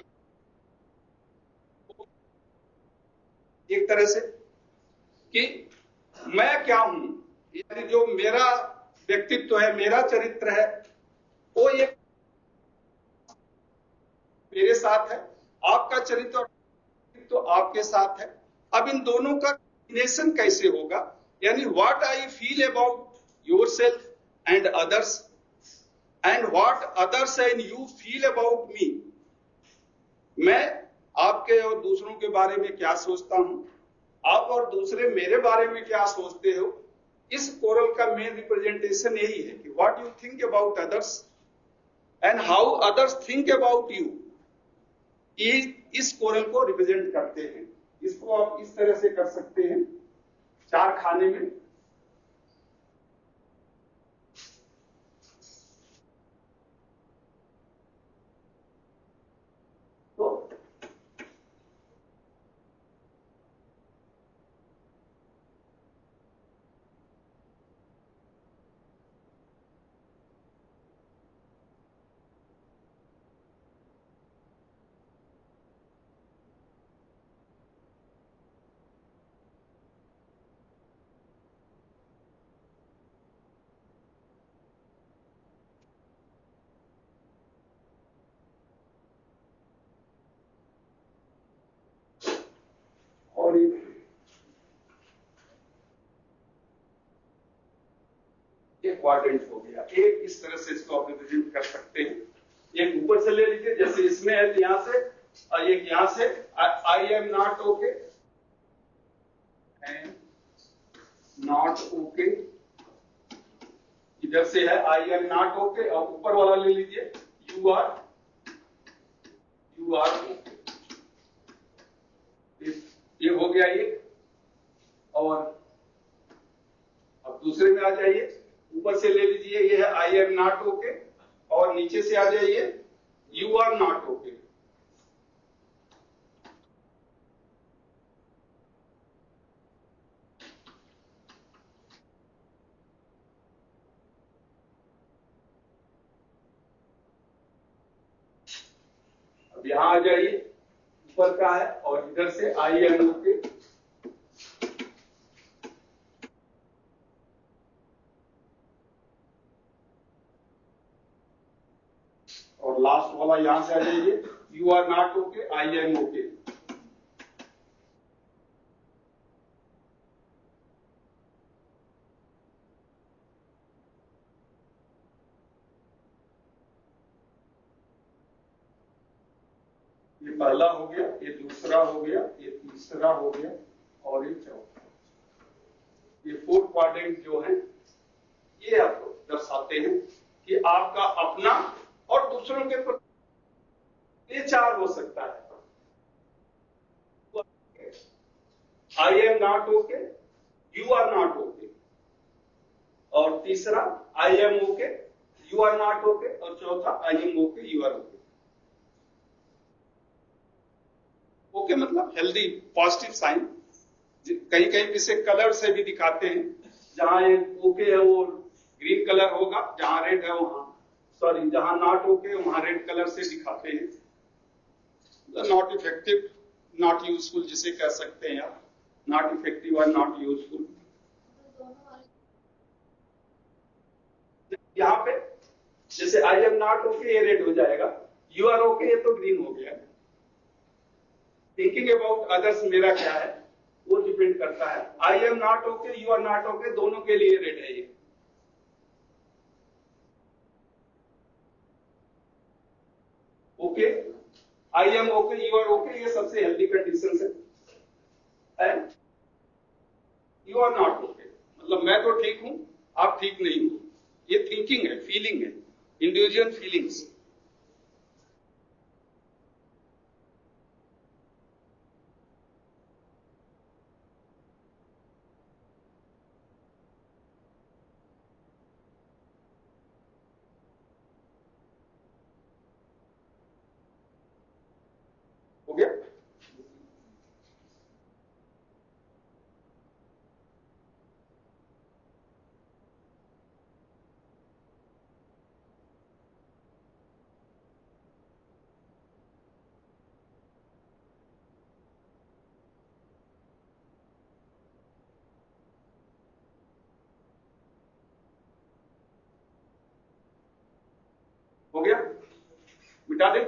A: एक तरह से कि मैं क्या हूं, यानी जो मेरा व्यक्तित्व है, मेरा चरित्र है, वो एक मेरे साथ है, आपका चरित्र तो आपके साथ है। अब इन दोनों का कॉम्बिनेशन कैसे होगा, यानी what I feel about yourself and others and what others and you feel about me. मैं आपके और दूसरों के बारे में क्या सोचता हूं, आप और दूसरे मेरे बारे में क्या सोचते हो। इस कोरल का मेन रिप्रेजेंटेशन यही है कि what you think about others and how others think about you. इस कोरल को रिप्रेजेंट करते हैं। इसको आप इस तरह से कर सकते हैं चार खाने में। तो और एक क्वाड्रेंट हो गया, एक इस तरह से इसको आप रिप्रेजेंट कर सकते हैं। एक ऊपर से ले लीजिए, जैसे इसमें है तो यहां से, और एक यहां से I am not okay, not okay, इधर से है आई एम नॉट ओके, और ऊपर वाला ले लीजिए यू आर ओके। ये हो गया एक। और अब दूसरे में आ जाइए, ऊपर से ले लीजिए, ये है आई एम नॉट ओके, और नीचे से आ जाइए यू आर नॉट ओके। अब यहां आ जाइए, ऊपर का है, और इधर से आई एम ओके। और लास्ट वाला यहां से आ जाइए, you are not okay, I am okay. ये पहला हो गया, ये दूसरा हो गया, ये तीसरा हो गया, और ये चौथा। ये फोर्थ क्वाड्रेंट जो है, ये आपको दर्शाते हैं कि आपका अपना और दूसरों के प्रति, ये चार हो सकता है। I am not okay, you are not okay, और तीसरा I am okay, you are not okay, और चौथा I am okay, you are okay. Okay मतलब हेल्दी, पॉजिटिव साइन। कहीं कहीं इसे कलर से भी दिखाते हैं, जहां ओके है वो ग्रीन कलर होगा, जहां रेड है वहां, सॉरी जहां नॉट ओके वहां रेड कलर से दिखाते हैं। नॉट इफेक्टिव, नॉट यूजफुल जिसे कह सकते हैं आप, नॉट इफेक्टिव और नॉट यूजफुल। यहाँ पे जैसे आई एम नॉट ओके, ये रेड हो जाएगा, यू आर ओके, ये तो ग्रीन हो गया। थिंकिंग अबाउट अदर्स मेरा क्या है, वो डिपेंड करता है। I am not okay, you are not okay, दोनों के लिए रेड है ये। Okay, I am okay, you are okay, ये सबसे हेल्दी कंडीशन है। And you are not okay मतलब मैं तो ठीक हूं, आप ठीक नहीं हो। ये थिंकिंग है, फीलिंग है, इंडिविजुअल फीलिंग्स। मिटा दे।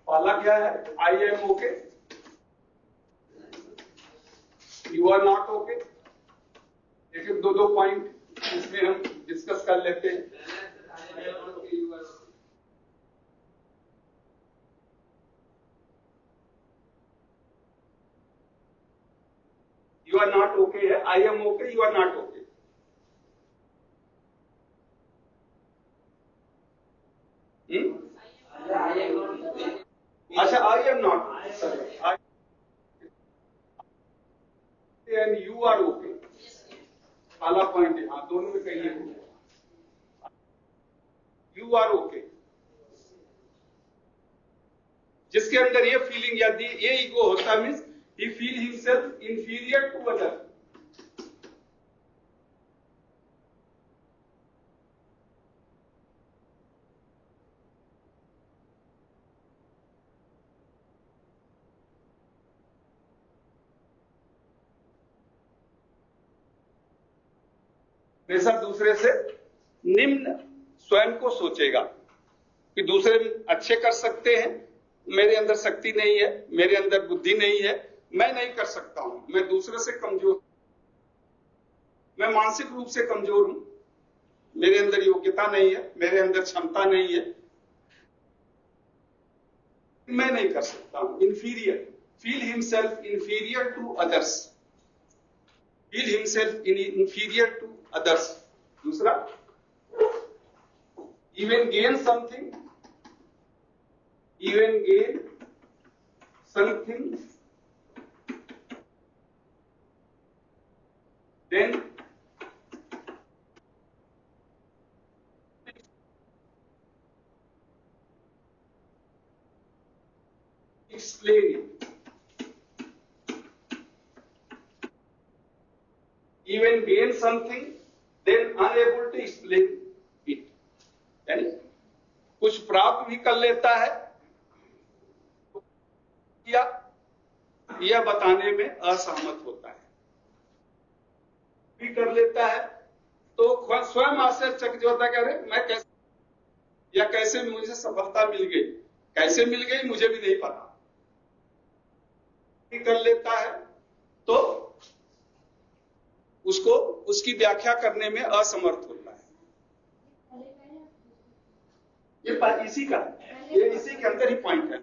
A: पहला क्या है? I am okay, you are not okay. एक एक दो पॉइंट इसमें हम डिस्कस कर लेते हैं। यू आर नॉट ओके है, I am okay, you are not okay. अच्छा, I am not and you are okay, पहला पॉइंट है। हाँ, दोनों में कहिए यू आर ओके। जिसके अंदर ये फीलिंग या ये ईगो होता means he feel himself inferior to other. हमेशा दूसरे से निम्न स्वयं को सोचेगा कि दूसरे अच्छे कर सकते हैं, मेरे अंदर शक्ति नहीं है, मेरे अंदर बुद्धि नहीं है, मैं नहीं कर सकता हूं, मैं दूसरे से कमजोर, मैं मानसिक रूप से कमजोर हूं, मेरे अंदर योग्यता नहीं है, मेरे अंदर क्षमता नहीं है, मैं नहीं कर सकता हूं। Inferior, feel himself inferior to others, feel himself inferior to others. दूसरा, even gain something, even gain something, then explain it, even gain something, then unable to explain it। यानी कुछ प्राप्त भी कर लेता है या बताने में असहमत होता है, भी कर लेता है तो स्वयं आश्चर्यचकित होता है, कह रहे मैं कैसे, या कैसे मुझे सफलता मिल गई, कैसे मिल गई मुझे भी नहीं पता। भी कर लेता है तो उसको उसकी व्याख्या करने में असमर्थ होता है। ये इसी का, ये इसी के अंदर ही पॉइंट है।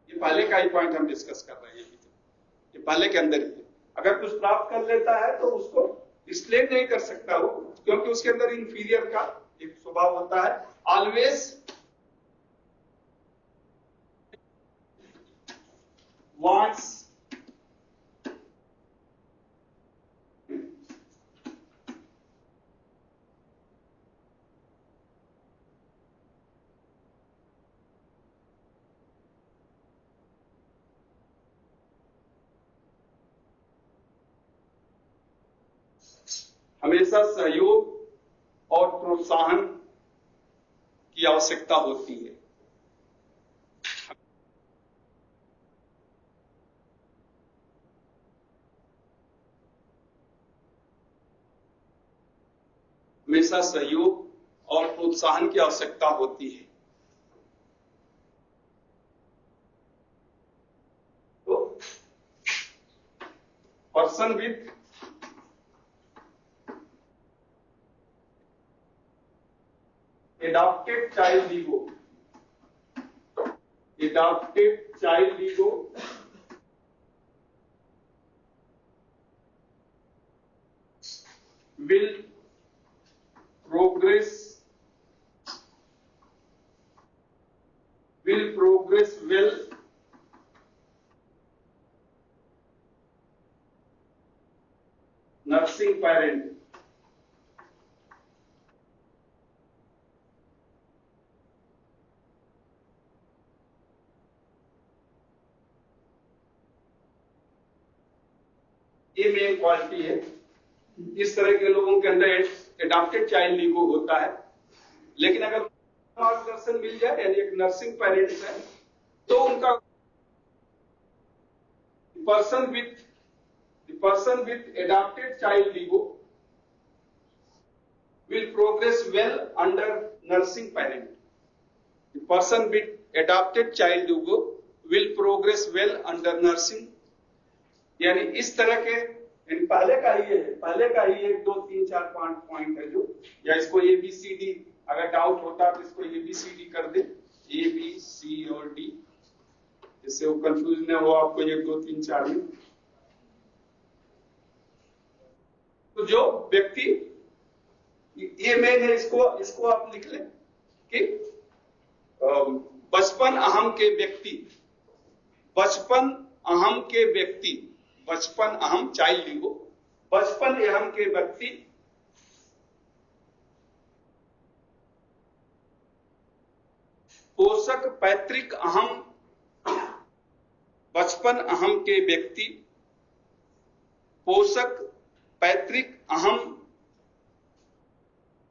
A: ये पहले का ही पॉइंट हम डिस्कस कर रहे हैं, ये पहले के अंदर ही है। अगर कुछ प्राप्त कर लेता है तो उसको एक्सप्लेन नहीं कर सकता वो, क्योंकि उसके अंदर इंफीरियर का एक स्वभाव होता है। ऑलवेज वांट्स हमेशा सहयोग और प्रोत्साहन की आवश्यकता होती है। हमेशा सहयोग और प्रोत्साहन की आवश्यकता होती है। तो person with adopted child ego, adopted child ego will progress well nursing parent, ये मेन क्वालिटी है। इस तरह के लोगों के अंदर एडॉप्टेड चाइल्ड ईगो होता है। लेकिन अगर मार्गदर्शन मिल जाए, यानी एक नर्सिंग पेरेंट्स है, तो उनका person with adopted child ego will progress well under nursing parent. The person with adopted child ego will progress well under nursing. यानी इस तरह के पहले का ही है, पहले का ही 1 2 3 4 5 पॉइंट है जो, या इसको ABCD, अगर डाउट होता तो इसको ABCD कर दे, A B C और D, जिससे वो कंफ्यूज न हो आपको 1 2 3 4 में। तो जो व्यक्ति, ये मेन है, इसको आप लिख लें कि बचपन अहम के व्यक्ति, बचपन अहम के व्यक्ति, बचपन अहम चाइल्ड ईगो, बचपन अहम के व्यक्ति पोषक पैतृक अहम, बचपन अहम के व्यक्ति पोषक पैतृक अहम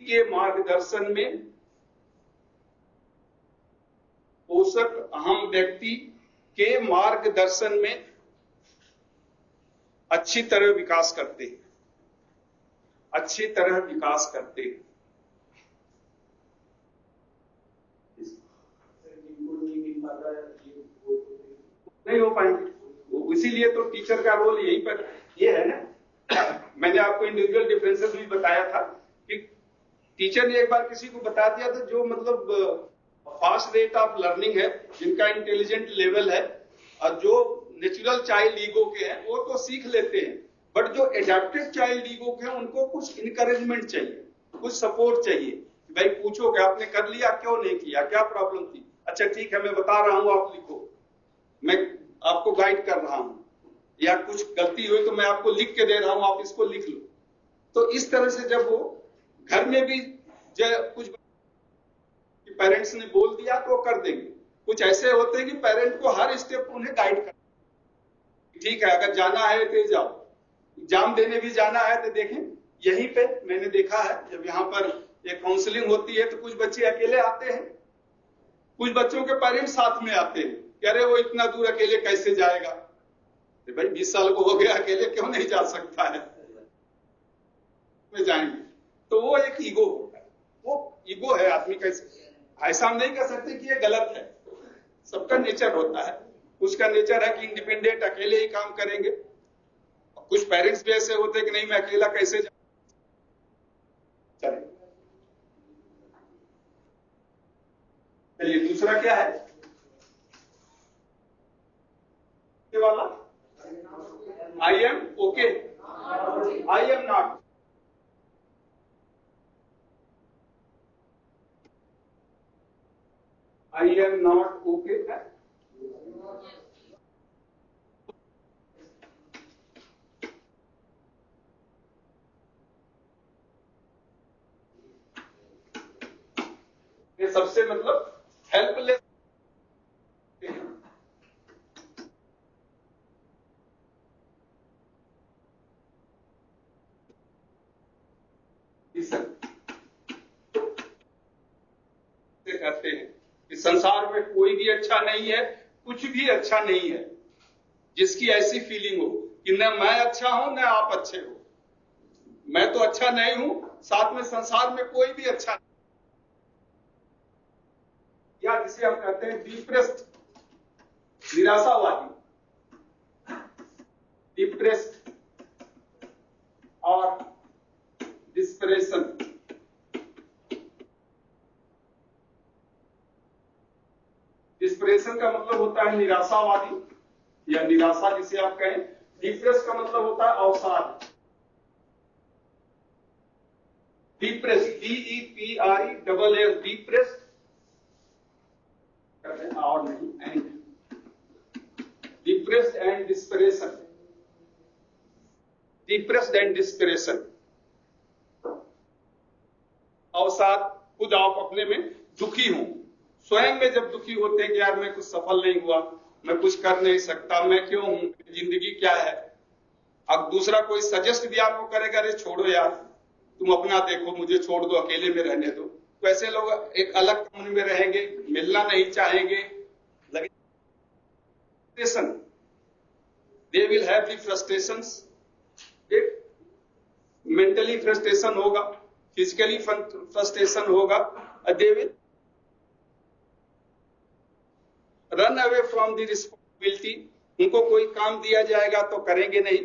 A: के मार्गदर्शन में, पोषक अहम व्यक्ति के मार्गदर्शन में अच्छी तरह विकास करते हैं, अच्छी तरह विकास करते हैं। नहीं हो पाएंगे, इसीलिए तो टीचर का रोल यही पर ये है ना। मैंने आपको इंडिविजुअल डिफरेंसेस भी बताया था कि टीचर ने एक बार किसी को बता दिया था जो मतलब फास्ट रेट ऑफ लर्निंग है, जिनका इंटेलिजेंट लेवल है, और जो नेचुरल चाइल्ड ईगो के हैं वो तो सीख लेते हैं, बट जो एडेप्टेड चाइल्ड ईगो के हैं उनको कुछ इनकरेजमेंट चाहिए, कुछ सपोर्ट चाहिए। भाई पूछो कि आपने कर लिया, क्यों नहीं किया, क्या प्रॉब्लम थी, अच्छा ठीक है मैं बता रहा हूं आप लिखो, मैं आपको गाइड कर रहा हूं, या कुछ गलती हुई तो मैं आपको लिख के दे रहा हूं, आप इसको लिख लो। तो इस तरह से जब वो घर में भी कुछ पेरेंट्स ने बोल दिया तो कर देंगे, कुछ ऐसे होते हैं कि पेरेंट को हर स्टेप उन्हें गाइड कर, ठीक है अगर जाना है तो जाओ, एग्जाम देने भी जाना है तो देखें, यहीं पे मैंने देखा है जब यहाँ पर एक काउंसलिंग होती है तो कुछ बच्चे अकेले आते हैं, कुछ बच्चों के पेरेंट्स साथ में आते हैं, कह रहे वो इतना दूर अकेले कैसे जाएगा, तो भाई 20 साल को हो गया, अकेले क्यों नहीं जा सकता है, में जाएंगे। तो वो एक ईगो होता है, वो ईगो है आदमी का, ऐसा हम नहीं कह सकते कि ये गलत है, सबका नेचर होता है, कुछ का नेचर है कि इंडिपेंडेंट अकेले ही काम करेंगे, कुछ पेरेंट्स भी ऐसे होते हैं कि नहीं मैं अकेला कैसे जा। चलिए दूसरा क्या है ये वाला, आई am okay, I am not, I am not okay है। ये सबसे मतलब हेल्पलेस, कहते हैं कि संसार में कोई भी अच्छा नहीं है, कुछ भी अच्छा नहीं है जिसकी ऐसी फीलिंग हो कि न मैं अच्छा हूं न आप अच्छे हो, मैं तो अच्छा नहीं हूं, साथ में संसार में कोई भी अच्छा नहीं, या जिसे हम कहते हैं डिप्रेस्ड, निराशावादी, डिप्रेस्ड और डिस्परेशन। डिस्परेशन का मतलब होता है निराशावादी या निराशा जिसे आप कहें, डिप्रेस का मतलब होता है अवसाद, डिप्रेस DEPRESS, डिप्रेस और नहीं and, depressed and dispersion, depressed and dispersion, अवसाद, खुद आप अपने में दुखी हो, स्वयं में जब दुखी होते हैं कि यार मैं कुछ सफल नहीं हुआ, मैं कुछ कर नहीं सकता, मैं क्यों हूं, जिंदगी क्या है। अब दूसरा कोई सजेस्ट भी आपको करेगा, अरे छोड़ो यार तुम अपना देखो, मुझे छोड़ दो, अकेले में रहने दो, तो ऐसे लोग एक अलग कम्युनिटी में रहेंगे, मिलना नहीं चाहेंगे, they will have the frustrations, mentally frustration होगा, फिजिकली फ्रस्ट्रेशन होगा, they will run away from the responsibility. उनको कोई काम दिया जाएगा तो करेंगे नहीं,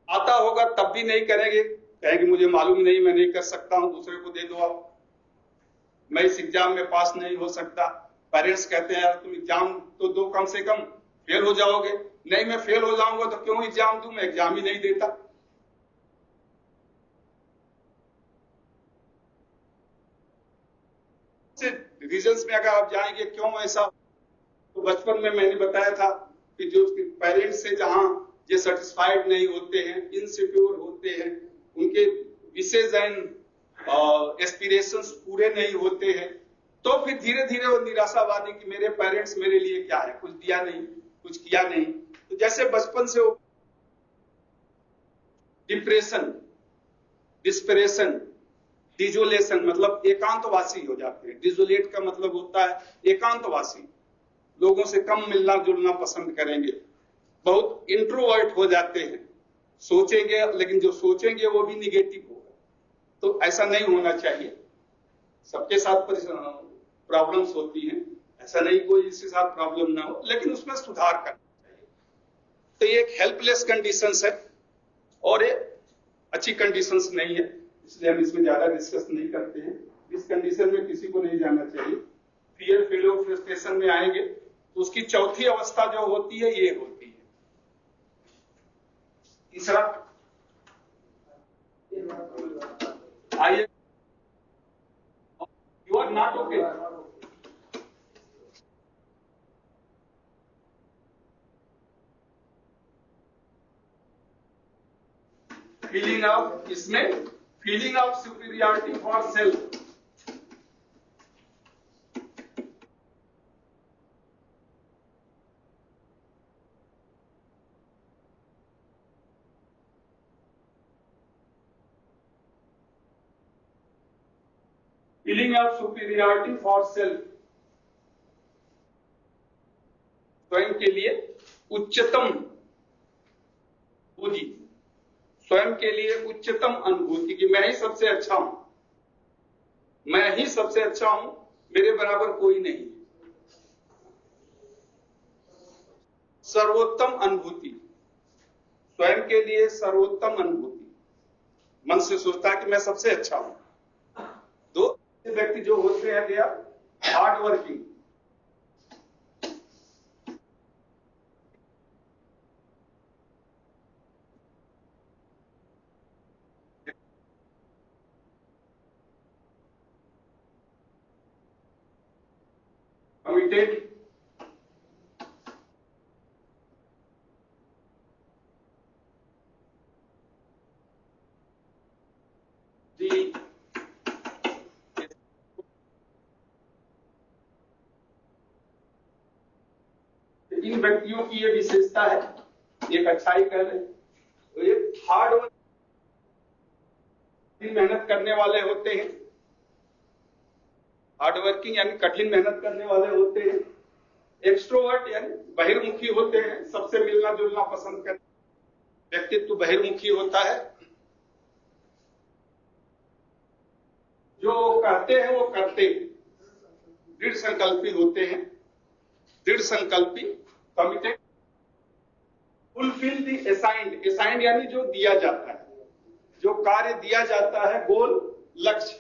A: आता होगा तब भी नहीं करेंगे, कहेंगे मुझे मालूम नहीं, मैं नहीं कर सकता हूं, दूसरे को दे दो आप, मैं इस एग्जाम में पास नहीं हो सकता। पेरेंट्स कहते हैं यार तुम एग्जाम तो दो, कम से कम फेल हो जाओगे। नहीं, मैं फेल हो जाऊंगा तो क्यों एग्जाम दूं, मैं एग्जाम ही नहीं देता। रीजंस में अगर आप जाएंगे क्यों ऐसा, तो बचपन में मैंने बताया था कि जो पेरेंट्स से जहां ये सेटिस्फाइड नहीं होते हैं, इनसिक्योर होते हैं, उनके विशेष एंड एस्पिरेशंस पूरे नहीं होते हैं, तो फिर धीरे धीरे वो निराशावादी कि मेरे पेरेंट्स मेरे लिए क्या है, कुछ दिया नहीं, कुछ किया नहीं। तो जैसे बचपन से वो डिप्रेशन, डिस्परेशन, डिजोलेशन मतलब एकांतवासी हो जाते हैं। डिजोलेट का मतलब होता है एकांतवासी, लोगों से कम मिलना जुलना पसंद करेंगे, बहुत इंट्रोवर्ट हो जाते हैं, सोचेंगे लेकिन जो सोचेंगे वो भी निगेटिव होगा। तो ऐसा नहीं होना चाहिए। सबके साथ प्रॉब्लम्स होती हैं, ऐसा नहीं कोई इसके साथ प्रॉब्लम ना हो, लेकिन उसमें सुधार करना चाहिए। तो ये एक हेल्पलेस कंडीशंस है और ये अच्छी कंडीशंस नहीं है, इसलिए हम इसमें ज्यादा डिस्कस नहीं करते हैं। इस कंडीशन में किसी को नहीं जाना चाहिए। फियर, फेलियर, फ्रस्ट्रेशन में आएंगे तो उसकी चौथी अवस्था जो होती है ये होती है। तीसरा आइए, you are not okay. Feeling of, इसमें feeling of superiority for self, feeling of superiority for self, स्वयं के लिए उच्चतम बुद्धि, स्वयं के लिए उच्चतम अनुभूति कि मैं ही सबसे अच्छा हूं, मैं ही सबसे अच्छा हूं, मेरे बराबर कोई नहीं। सर्वोत्तम अनुभूति, स्वयं के लिए सर्वोत्तम अनुभूति, मन से सोचता है कि मैं सबसे अच्छा हूं। दो व्यक्ति जो होते हैं गया हार्ड वर्किंग, कमिटेड, इन व्यक्तियों की ये विशेषता है, एक अच्छाई कह रहे, तो ये हार्ड वर्क, मेहनत करने वाले होते हैं, हार्ड वर्किंग यानी कठिन मेहनत करने वाले होते हैं। एक्सट्रोवर्ट यानी बहिर्मुखी होते हैं, सबसे मिलना जुलना पसंद करते, व्यक्तित्व बहिर्मुखी होता है। जो कहते हैं वो करते हैं, दृढ़ संकल्पी होते हैं, दृढ़ संकल्पी, committed, fulfil the assigned, assigned यानी जो दिया जाता है, जो कार्य दिया जाता है, गोल, लक्ष्य,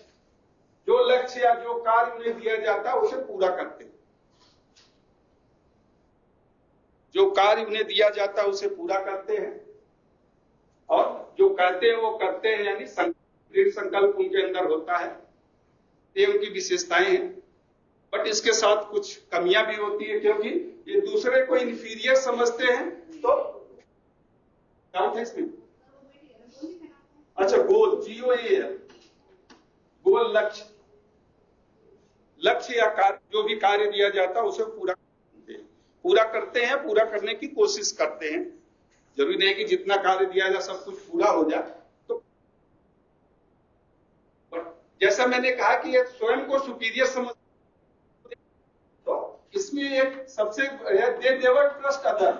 A: जो लक्ष्य या जो कार्य उन्हें दिया जाता है उसे पूरा करते हैं, जो कार्य उन्हें दिया जाता है उसे पूरा करते हैं, और जो कहते हैं वो करते हैं, यानी दृढ़ संकल्प उनके अंदर होता है। ये उनकी विशेषताएं हैं। बट इसके साथ कुछ कमियां भी होती है, क्योंकि ये दूसरे को इन्फीरियर समझते हैं। तो डाउट है इसमें? अच्छा, गोल, GOAL, गोल, लक्ष्य, लक्ष्य या कार्य, जो भी कार्य दिया जाता है उसे पूरा करते हैं, पूरा करने की कोशिश करते हैं। जरूरी नहीं कि जितना कार्य दिया जाए सब कुछ पूरा हो जाए। तो जैसा मैंने कहा कि ये स्वयं को सुपीरियर समझ, तो इसमें एक सबसे दे नेवर ट्रस्ट अदर,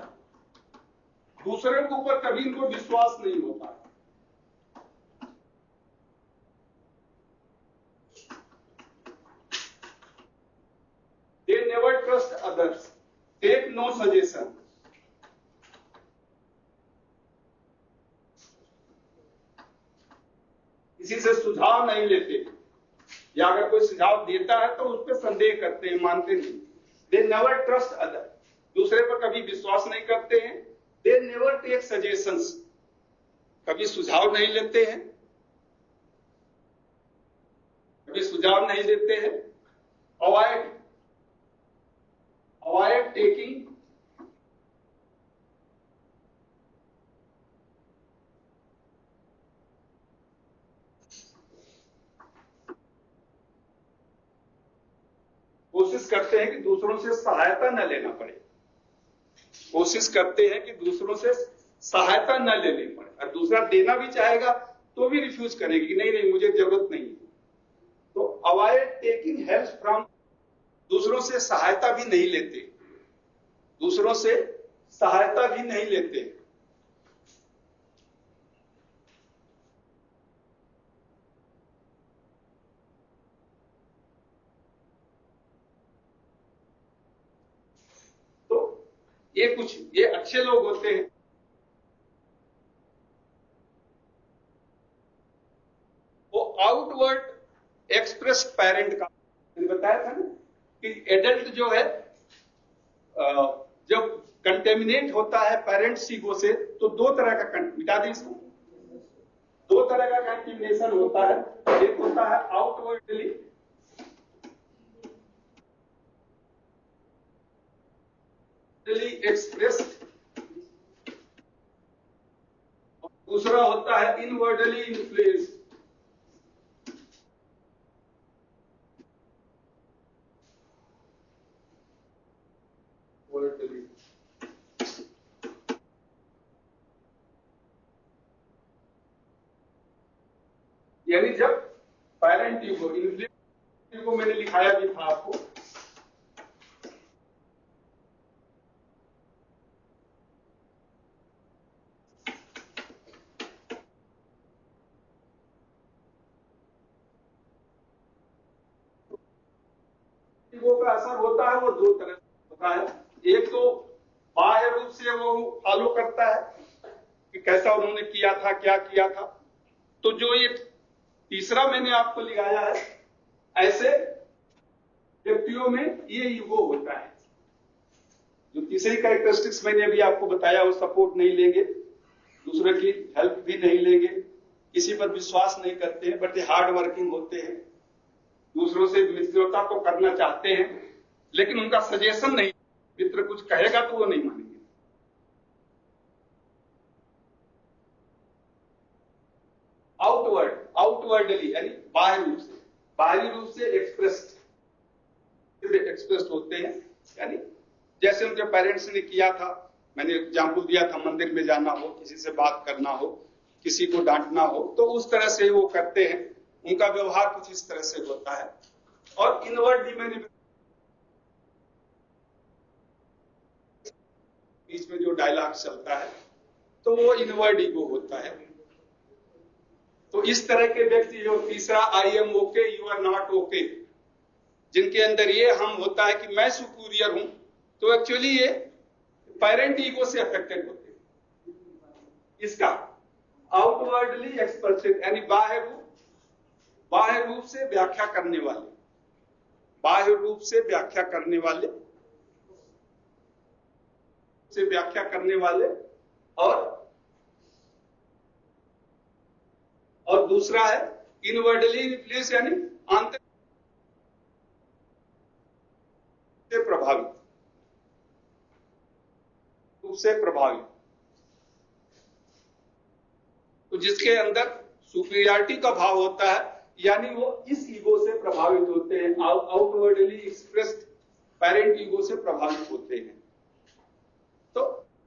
A: दूसरे के ऊपर कभी इनको विश्वास नहीं होता। others. Take no suggestion. किसी से सुझाव नहीं लेते, या अगर कोई सुझाव देता है तो उस पर संदेह करते हैं, मानते नहीं। They never trust others. दूसरे पर कभी विश्वास नहीं करते हैं। They never take suggestions. कभी सुझाव नहीं लेते हैं, कभी सुझाव नहीं देते हैं। Avoid taking कोशिश करते हैं कि दूसरों से सहायता न लेना पड़े। कोशिश करते हैं कि दूसरों से सहायता न लेनी पड़े, और दूसरा देना भी चाहेगा तो भी रिफ्यूज करेगी कि नहीं नहीं मुझे जरूरत नहीं है। तो अवॉइड टेकिंग हेल्प फ्रॉम, दूसरों से सहायता भी नहीं लेते, दूसरों से सहायता भी नहीं लेते। तो ये अच्छे लोग होते हैं। वो आउटवर्ड एक्सप्रेस पेरेंट का बताया था ना कि एडल्ट जो है जब कंटेमिनेट होता है पेरेंट्स ईगो से, तो दो तरह का मिटा दें इसको, दो तरह का कंटेमिनेशन होता है। एक होता है आउटवर्डली एक्सप्रेस्ड, और दूसरा होता है इनवर्डली इन्फ्लुएंस्ड। यानी जब पेरेंट ईगो, इन्फ्लुएंस ईगो मैंने लिखाया भी था आपको, ईगो का असर होता है वो दो तरह से होता है। एक तो बाह्य रूप से वो फॉलो करता है कि कैसा उन्होंने किया था, क्या किया था। तो जो ये तीसरा मैंने आपको लिखाया है, ऐसे व्यक्तियों में ये ईगो होता है। जो तीसरी कैरेक्टरिस्टिक्स मैंने अभी आपको बताया, वो सपोर्ट नहीं लेंगे, दूसरे की हेल्प भी नहीं लेंगे, किसी पर विश्वास नहीं करते हैं, बट हार्ड वर्किंग होते हैं, दूसरों से मित्रता को करना चाहते हैं, लेकिन उनका सजेशन नहीं, मित्र कुछ कहेगा तो वो नहीं मानेंगे। आउटवर्डली यानी बाहरी रूप से एक्सप्रेस्ड होते हैं। यानी जैसे उनके पेरेंट्स ने किया था, मैंने एग्जाम्पल दिया था, मंदिर में जाना हो, किसी से बात करना हो, किसी को डांटना हो, तो उस तरह से वो करते हैं। उनका व्यवहार कुछ इस तरह से होता है। और इनवर्ड भी मैंने बीच में जो डायलॉग चलता है, तो वो इनवर्ड ईगो होता है। तो इस तरह के व्यक्ति, जो तीसरा I am okay you are not okay, जिनके अंदर ये हम होता है कि मैं सुपीरियर हूं, तो एक्चुअली ये पेरेंट ईगो से अफेक्टेड होते हैं। इसका आउटवर्डली एक्सप्रेसिव यानी बाह्य रूप से व्याख्या करने वाले, बाह्य रूप से व्याख्या करने वाले, और दूसरा है इनवर्डली इन्फ्लुएंस यानी आंतरिक से प्रभावित। तो जिसके अंदर सुपीरियरिटी का भाव होता है, यानी वो इस ईगो से प्रभावित होते हैं, आउटवर्डली एक्सप्रेस्ड पेरेंट ईगो से प्रभावित होते हैं। तो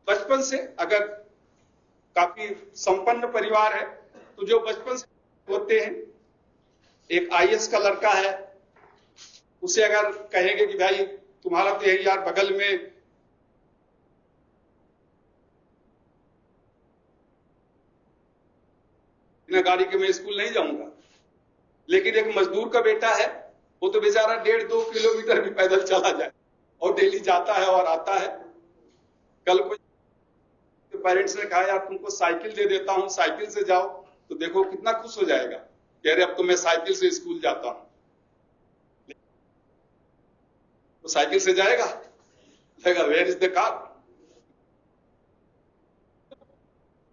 A: बचपन से, अगर काफी संपन्न परिवार है, तो जो बचपन से होते हैं, एक आईएएस का लड़का है, उसे अगर कहेंगे कि भाई तुम्हारा तो यही यार बगल में बिना गाड़ी के मैं स्कूल नहीं जाऊंगा, लेकिन एक मजदूर का बेटा है, वो तो बेचारा 1.5-2 किलोमीटर भी पैदल चला जाए, और डेली जाता है और आता है। कल को पेरेंट्स ने कहा यार तुमको साइकिल दे देता हूं, साइकिल से जाओ, तो देखो कितना खुश हो जाएगा, कह रहे अब तो मैं साइकिल से स्कूल जाता हूं। तो साइकिल से जाएगा, वेयर इज द कार।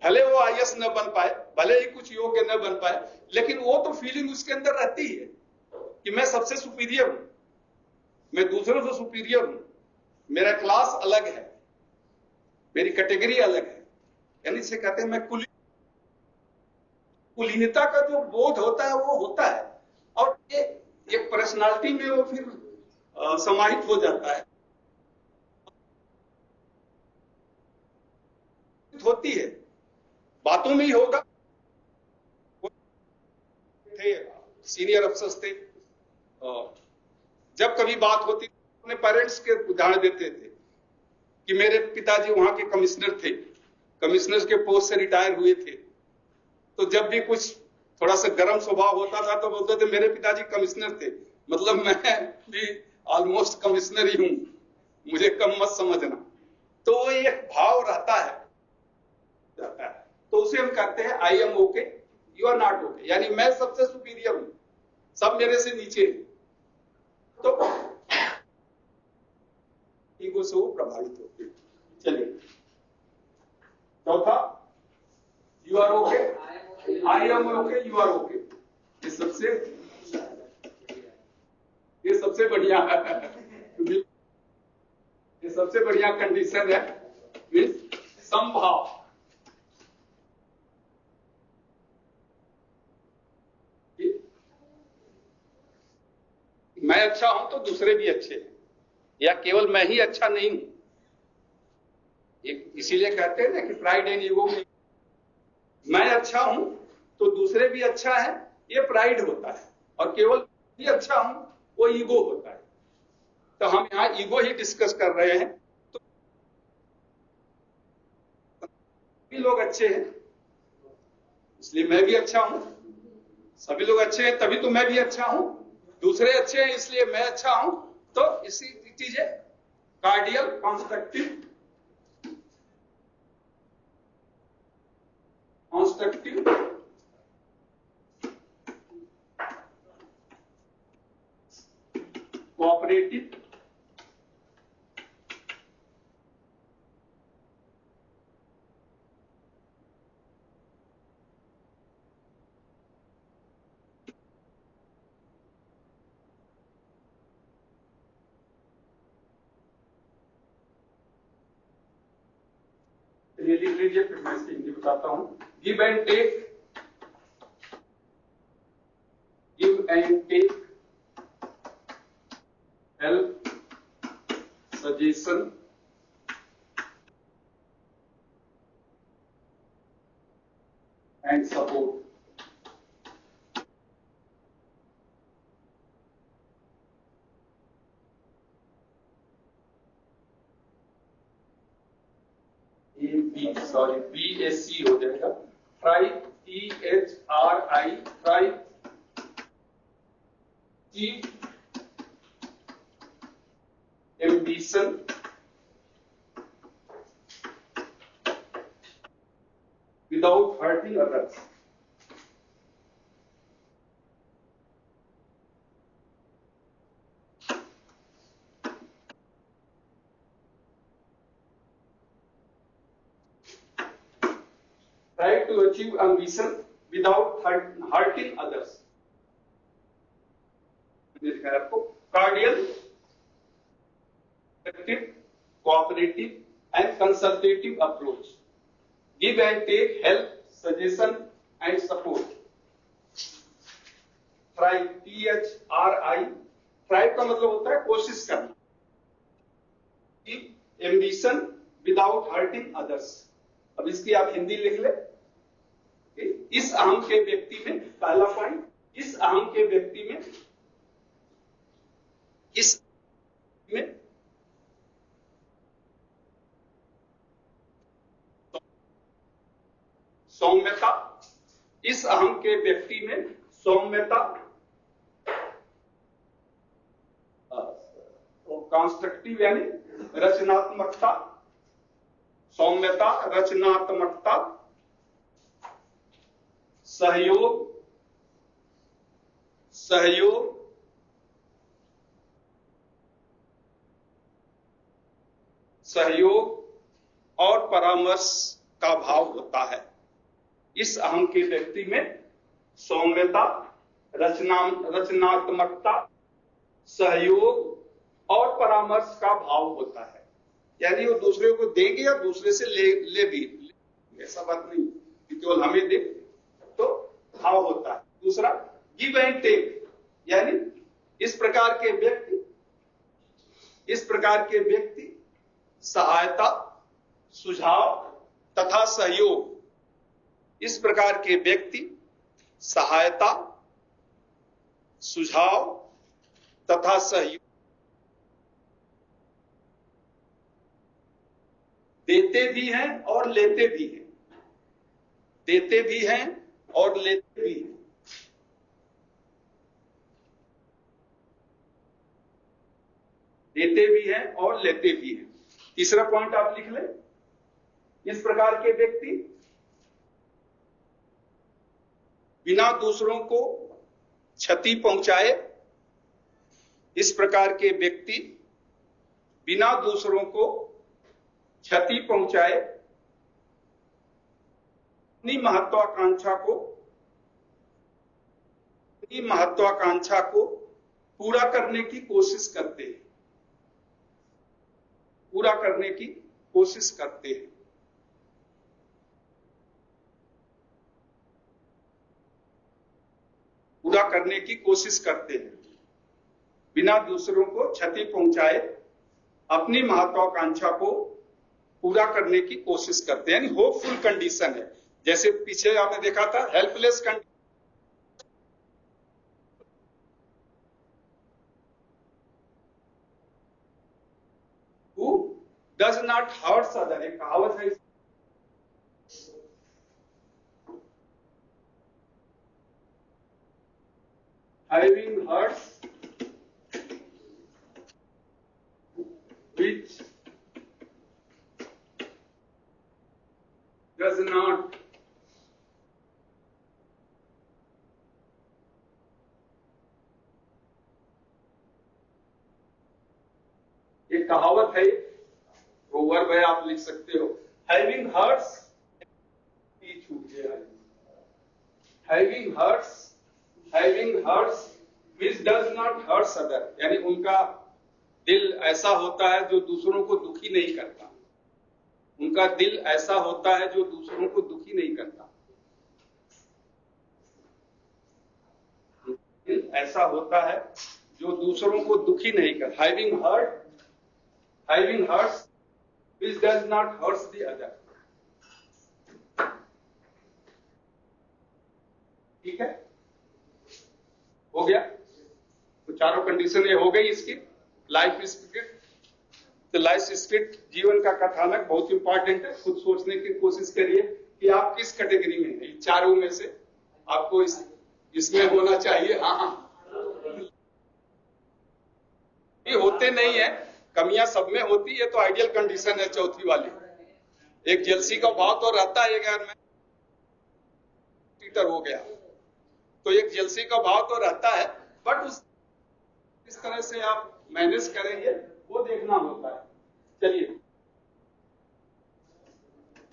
A: भले वो आईएएस न बन पाए, भले ही कुछ योग्य न बन पाए, लेकिन वो तो फीलिंग उसके अंदर रहती है कि मैं सबसे सुपीरियर हूं, मैं दूसरों से सुपीरियर हूं, मेरा क्लास अलग है, मेरी कैटेगरी अलग है। यानी इसे कहते हैं मैं कुलीनता का जो बोध होता है वो होता है, और ये एक पर्सनालिटी में वो फिर समाहित हो जाता है, होती है, बातों में ही होगा। थे सीनियर अफसर्स थे, जब कभी बात होती अपने पेरेंट्स के उदाहरण देते थे कि मेरे पिताजी वहां के कमिश्नर थे, कमिश्नर के पोस्ट से रिटायर हुए थे, तो जब भी कुछ थोड़ा सा गर्म स्वभाव होता था तो बोलते थे मेरे पिताजी कमिश्नर थे, मतलब मैं भी ऑलमोस्ट कमिश्नर ही हूं, मुझे कम मत समझना। तो वो एक भाव रहता है, तो उसे हम कहते हैं I am okay, you are not okay, यानी मैं सबसे सुपीरियर हूं, सब मेरे से नीचे हैं। तो ईगो से वो प्रभावित होते हैं। चलिए चौथा, you are okay, I am okay, you are okay, ये सबसे बढ़िया है, ये सबसे बढ़िया कंडीशन है, समभाव। मैं अच्छा हूं तो दूसरे भी अच्छे हैं, या केवल मैं ही अच्छा नहीं हूं। इसीलिए कहते हैं ना कि प्राइड एंड ईगो में मैं अच्छा हूं तो दूसरे भी अच्छा है, ये प्राइड होता है, और केवल भी अच्छा हूं वो ईगो होता है। तो हम यहां ईगो ही डिस्कस कर रहे हैं। तो सभी लोग अच्छे हैं इसलिए मैं भी अच्छा हूं, सभी लोग अच्छे हैं तभी तो मैं भी अच्छा हूं, दूसरे अच्छे हैं इसलिए मैं अच्छा हूं। तो इसी चीज है कार्डियल कॉन्स्ट्रक्टिव कोऑपरेटिव ये लिख लीजिए, फिर मैं इसकी हिंदी बताता हूं। Give and take, help, suggestion and support. BSC हो जाएगा, try, THRI, try, ambition, without hurting others. Try to achieve ambition without hurting others. लिखा है आपको कार्डियल, cooperative and consultative approach. Give and take, help, suggestion and support. Try, THRI, try का मतलब होता है कोशिश करना, एम्बिशन विदाउट हर्टिंग अदर्स। अब इसकी आप हिंदी लिख ले। इस अहम के व्यक्ति में, पहला पॉइंट, इस अहम के व्यक्ति में, इस में सौम्यता, इस अहम के व्यक्ति में सौम्यता, कंस्ट्रक्टिव यानी रचनात्मकता, सौम्यता, रचनात्मकता, सहयोग, सहयोग, सहयोग और परामर्श का भाव होता है। इस अहम के व्यक्ति में सौम्यता, रचनात्मकता, सहयोग और परामर्श का भाव होता है। यानी वो दूसरे को देंगे या दूसरे से ले भी, ऐसा बात नहीं कि केवल हमें दे, तो भाव होता है। दूसरा गिव एंड टेक, यानी इस प्रकार के व्यक्ति सहायता, सुझाव तथा सहयोग, इस प्रकार के व्यक्ति सहायता, सुझाव तथा सहयोग देते भी हैं और लेते भी हैं, देते भी हैं और लेते भी हैं। देते भी हैं और लेते भी हैं। तीसरा पॉइंट आप लिख लें, इस प्रकार के व्यक्ति बिना दूसरों को क्षति पहुंचाए, इस प्रकार के व्यक्ति बिना दूसरों को क्षति पहुंचाए अपनी महत्वाकांक्षा को पूरा करने की कोशिश करते हैं, पूरा करने की कोशिश करते हैं। पूरा करने की कोशिश करते हैं, बिना दूसरों को क्षति पहुंचाए अपनी महत्वाकांक्षा को पूरा करने की कोशिश करते हैं। यानी होपफुल कंडीशन है, जैसे पीछे आपने देखा था helpless condition. Who does not hurt other, एक कहावत है। Having hurts which does not ये कहावत है, प्रोवर्ब है, आप लिख सकते हो। Having hurts, छूट गया है। Having hurts which does not hurt other, यानी उनका दिल ऐसा होता है जो दूसरों को दुखी नहीं करता। उनका दिल ऐसा होता है जो दूसरों को दुखी नहीं करता। दिल ऐसा होता है जो दूसरों को दुखी नहीं करता। Having hurts which does not hurt the other। ठीक है, हो गया। तो चारों कंडीशन ये हो गई इसकी। लाइफ स्पिरिट, तो लाइफ स्पिरिट जीवन का कथानक बहुत इंपॉर्टेंट है। खुद सोचने की कोशिश करिए कि आप किस कैटेगरी में हैं। चारों में से आपको इसमें होना चाहिए। हाँ, ये होते नहीं है, कमियां सब में होती है। तो आइडियल कंडीशन है चौथी वाली। एक जेलसी का भाव तो रहता है, यार मैं टीटर हो गया, तो एक जेलसी का भाव तो रहता है, बट इस तरह से आप मैनेज करेंगे वो देखना होता है। चलिए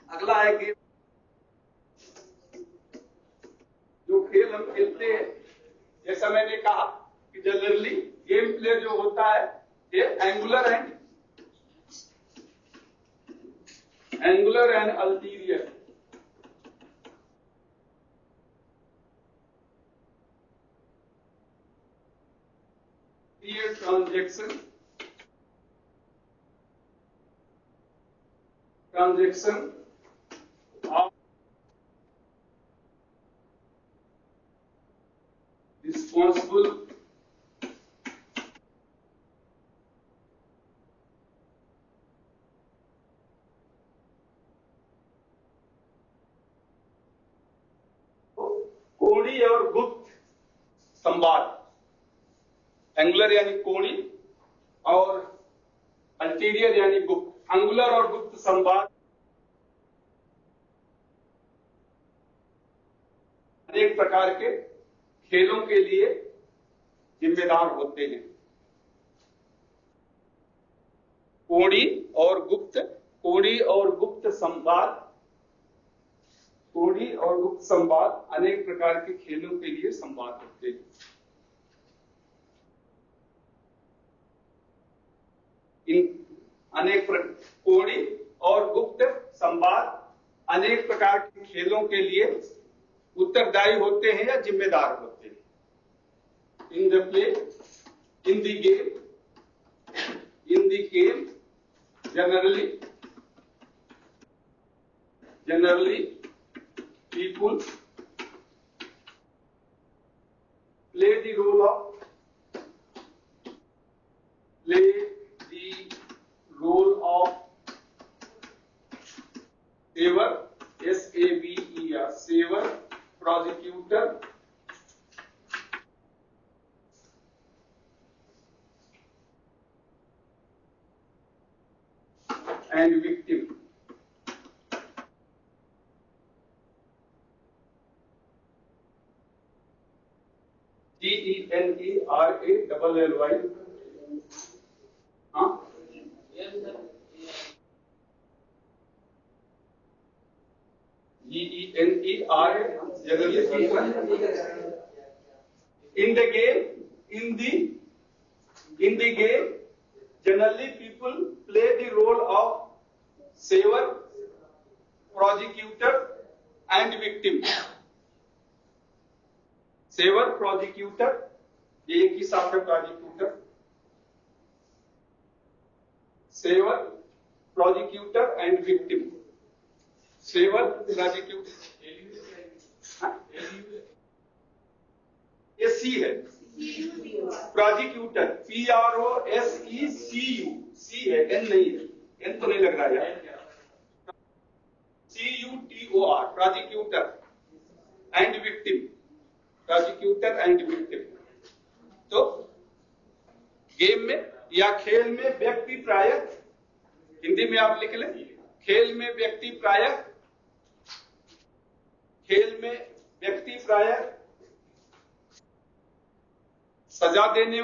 A: अगला है गेम। जो खेल हम खेलते हैं, जैसा मैंने कहा कि जनरली गेम प्ले जो होता है ये angular and ulterior. transaction of responsible कोणी और गुप्त संवाद। एंगुलर यानी कोणी और अल्टीरियर यानी गुप्त, अंगुलर और गुप्त संवाद अनेक प्रकार के खेलों के लिए जिम्मेदार होते हैं। कोड़ी और गुप्त संवाद, कोड़ी और गुप्त संवाद अनेक प्रकार के खेलों के लिए संवाद होते हैं। कोड़ी और गुप्त संवाद अनेक प्रकार के खेलों के लिए उत्तरदायी होते हैं या जिम्मेदार होते हैं। In the play, in the game generally people play the role of saver, S-A-V-E-R, saver, prosecutor, and victim. Generally, हाँ, Generally, in the game, generally people play the role of saver, prosecutor, and victim. Saver, prosecutor, ये एक ही साथ है। Prosecutor, saver, prosecutor and victim. Saver, prosecutor, ये सी है। प्रोसिक्यूटर, PROSECU, सी है, एन नहीं है, एन तो नहीं लग रहा है। CUTOR, prosecutor and victim, prosecutor and victim. तो गेम में या खेल में व्यक्ति प्रायः, हिंदी में आप लिख लें, खेल में व्यक्ति प्रायः सजा देने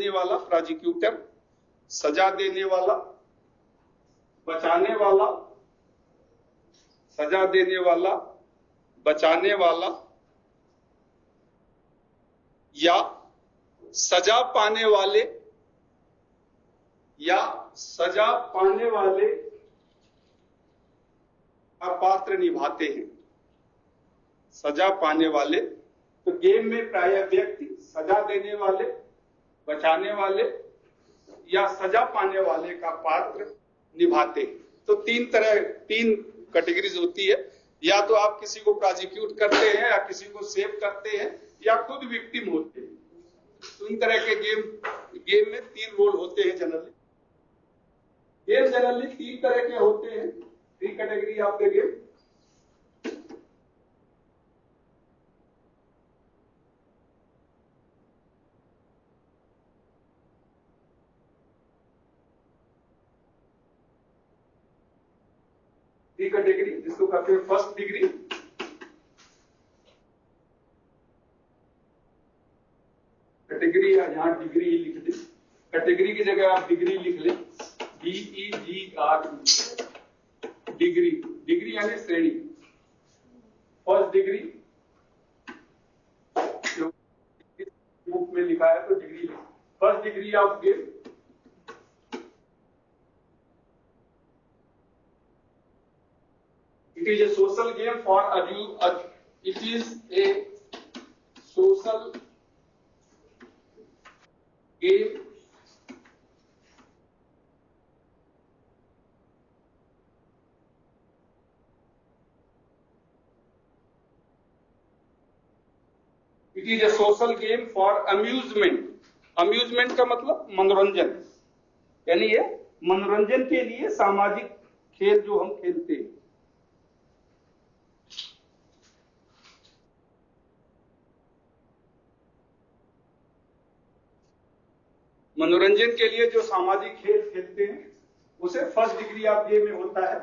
A: वाला प्रोसिक्यूटर, सजा देने वाला, बचाने वाला, सजा देने वाला, बचाने वाला, या सजा पाने वाले का पात्र निभाते हैं। सजा पाने वाले, तो गेम में प्रायः व्यक्ति सजा देने वाले, बचाने वाले या सजा पाने वाले का पात्र निभाते हैं। तो तीन कैटेगरीज होती है। या तो आप किसी को प्रोसिक्यूट करते हैं, या किसी को सेव करते हैं, या खुद विक्टिम होते हैं। तो इन तरह के गेम में 3 रोल होते हैं जनरली। गेम जनरली 3 तरह के होते हैं। 3 category of the game. Category जिसको कहते हैं फर्स्ट डिग्री, कैटेगरी, या यहां डिग्री ही लिख दें। कैटेगरी की जगह आप डिग्री लिख लें, DEGRE, डिग्री। डिग्री यानी श्रेणी। फर्स्ट डिग्री जो बुक में लिखा है तो degree. First degree of game, it is a social game for it is a social game it is a social game for amusement। amusement का मतलब मनोरंजन, यानी ये मनोरंजन के लिए सामाजिक खेल जो हम खेलते हैं। मनोरंजन के लिए जो सामाजिक खेल खेलते हैं उसे फर्स्ट डिग्री ऑफ गेम में होता है।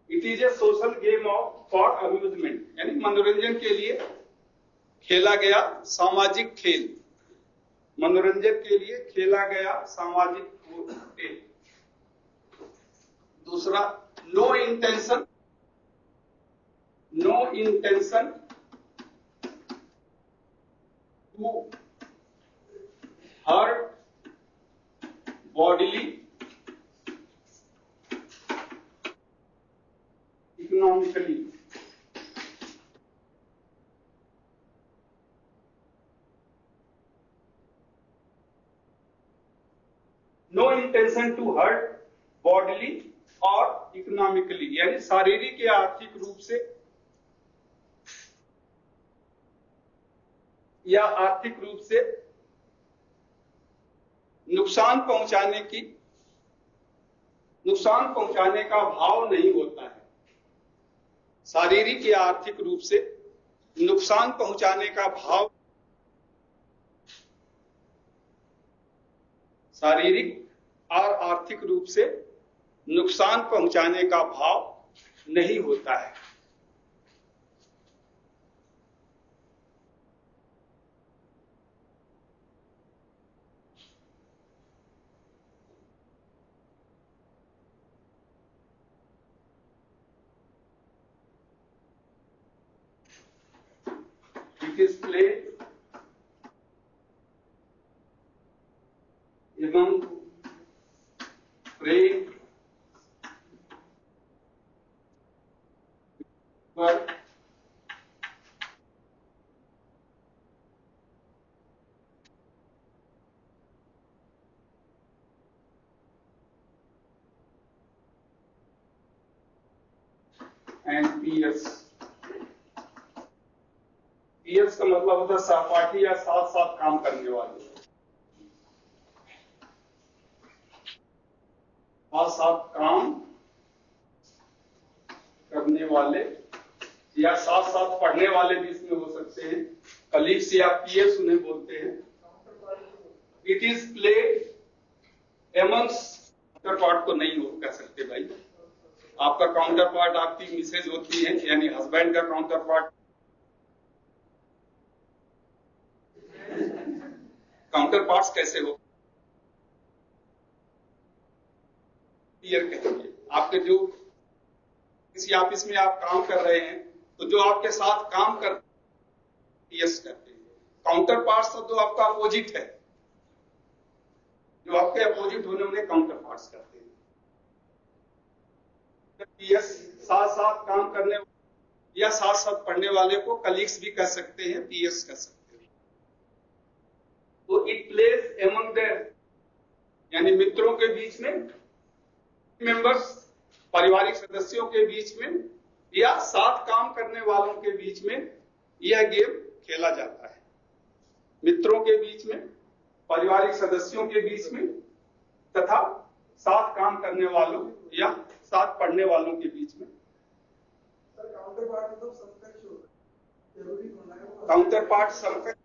A: It is a social game of for amusement, यानी मनोरंजन के लिए खेला गया सामाजिक खेल, मनोरंजन के लिए खेला गया सामाजिक खेल। दूसरा, no intention to hurt bodily, economically. No intention to hurt bodily और इकोनॉमिकली, यानी शारीरिक या आर्थिक रूप से या आर्थिक रूप से नुकसान पहुंचाने का भाव नहीं होता है। शारीरिक या आर्थिक रूप से नुकसान पहुंचाने का भाव, शारीरिक और आर्थिक रूप से नुकसान पहुंचाने का भाव नहीं होता है। It is played among prey, but and peers का मतलब होता है सहपाठी या साथ साथ काम करने वाले, साथ काम करने वाले या साथ साथ पढ़ने वाले भी इसमें हो सकते हैं। कलीग्स या पीएस उन्हें बोलते हैं। It is played amongst, counter part को नहीं हो कह सकते भाई। आपका काउंटर पार्ट आपकी मिसेज होती है, यानी हस्बैंड का काउंटर पार्ट। काउंटर पार्ट्स कैसे हो? पीयर कहेंगे। आपके जो किसी ऑफिस में आप काम कर रहे हैं तो जो आपके साथ काम कर पीएस करते हैं। काउंटर पार्ट्स तो आपका अपोजिट है, जो आपके अपोजिट होने उन्हें काउंटर पार्ट्स करते हैं। पीएस साथ साथ काम करने या साथ साथ पढ़ने वाले को कलीग्स भी कह सकते हैं, पीएस कह सकते हैं। तो इट प्लेस एमंग देयर, यानी मित्रों के बीच में, मेंबर्स पारिवारिक सदस्यों के बीच में या साथ काम करने वालों के बीच में यह गेम खेला जाता है। मित्रों के बीच में, पारिवारिक सदस्यों के बीच में तथा साथ काम करने वालों या साथ पढ़ने वालों के बीच में। काउंटर पार्ट मतलब समकक्ष होता है। काउंटर पार्ट समकक्ष,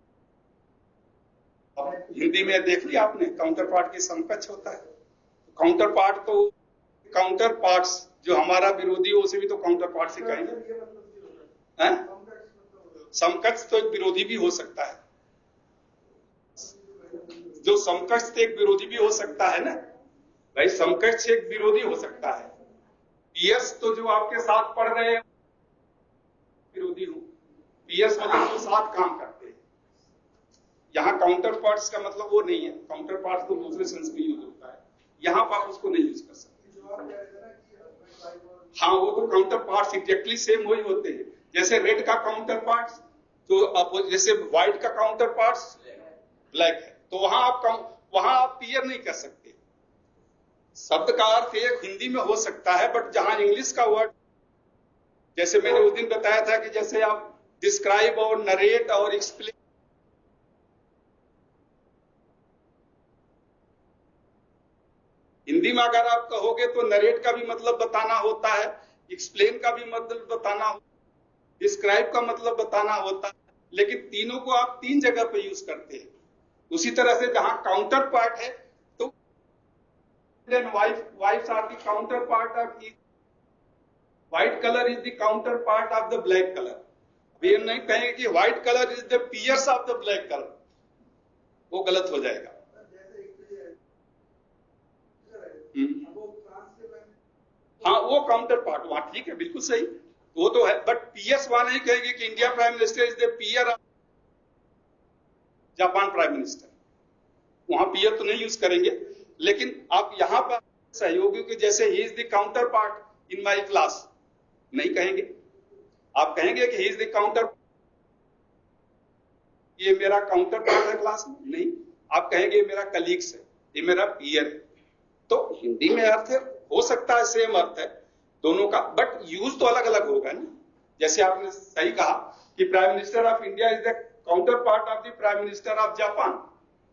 A: हिंदी में देख लिया आपने, काउंटर पार्ट की समकक्ष होता है। काउंटर पार्ट तो काउंटर पार्ट्स जो हमारा विरोधी हो उसे भी तो काउंटर पार्ट से कहेंगे। समकक्ष तो एक विरोधी भी हो सकता है, जो समकक्ष से एक विरोधी भी हो सकता है ना भाई। समकक्ष एक विरोधी हो सकता है। पीएस तो जो आपके साथ पढ़ रहे हैं विरोधी हो, पीएस मतलब जो साथ काम करते हैं। यहाँ काउंटर पार्ट्स का मतलब वो नहीं है। काउंटर पार्ट्स तो दूसरे सेंस में यूज होता है, यहाँ पर उसको नहीं यूज कर सकते। हाँ, वो तो काउंटर पार्ट्स एग्जैक्टली सेम वही होते हैं। जैसे रेड का काउंटर पार्ट्स तो जैसे व्हाइट का काउंटर पार्ट्स ब्लैक है, तो वहां आप पीयर नहीं कर सकते। शब्द का अर्थ एक हिंदी में हो सकता है, बट जहां इंग्लिश का वर्ड, जैसे मैंने उस दिन बताया था कि जैसे आप डिस्क्राइब और नरेट और एक्सप्लेन, हिंदी में अगर आप कहोगे तो नरेट का भी मतलब बताना होता है, एक्सप्लेन का भी मतलब बताना, डिस्क्राइब का मतलब बताना होता है, लेकिन तीनों को आप तीन जगह पे यूज करते हैं। उसी तरह से जहां काउंटर पार्ट है तो wives are the counter part of white colour is the counter part of the black colour. वे नहीं कहेंगे कि white colour is the peers of the black colour, वो गलत हो जाएगा। हाँ, वो काउंटर पार्ट वहां ठीक है, बिल्कुल सही, वो तो है, बट पीएस वहां नहीं कहेंगे कि India prime minister is the peer of Japan prime minister, वहां पियर तो नहीं यूज करेंगे। लेकिन आप यहां पर सहयोगी के जैसे he is the counter part in my class नहीं कहेंगे, आप कहेंगे कि ही इज द काउंटर, ये मेरा काउंटर पार्ट है क्लास में, नहीं, आप कहेंगे मेरा कलीग्स है, ये मेरा पीयर है। तो हिंदी में अर्थ हो सकता है सेम अर्थ है दोनों का, बट यूज तो अलग अलग होगा ना। जैसे आपने सही कहा कि prime minister of India is the counter part of the prime minister of Japan,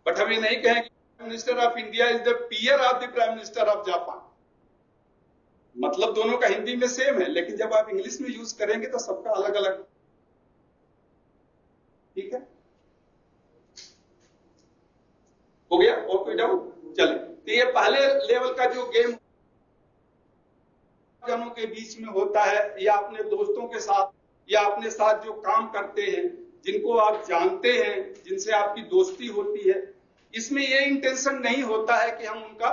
A: but हम ये नहीं कहेंगे prime minister of India is the peer of the prime minister of Japan. मतलब दोनों का हिंदी में सेम है, लेकिन जब आप इंग्लिश में यूज करेंगे तो सबका अलग अलग। ठीक है, हो गया और कोई डाउट? चले, तो ये पहले लेवल का जो गेम जनों के बीच में होता है, या अपने दोस्तों के साथ, या अपने साथ जो काम करते हैं, जिनको आप जानते हैं, जिनसे आपकी दोस्ती होती है, इसमें ये इंटेंशन नहीं होता है कि हम उनका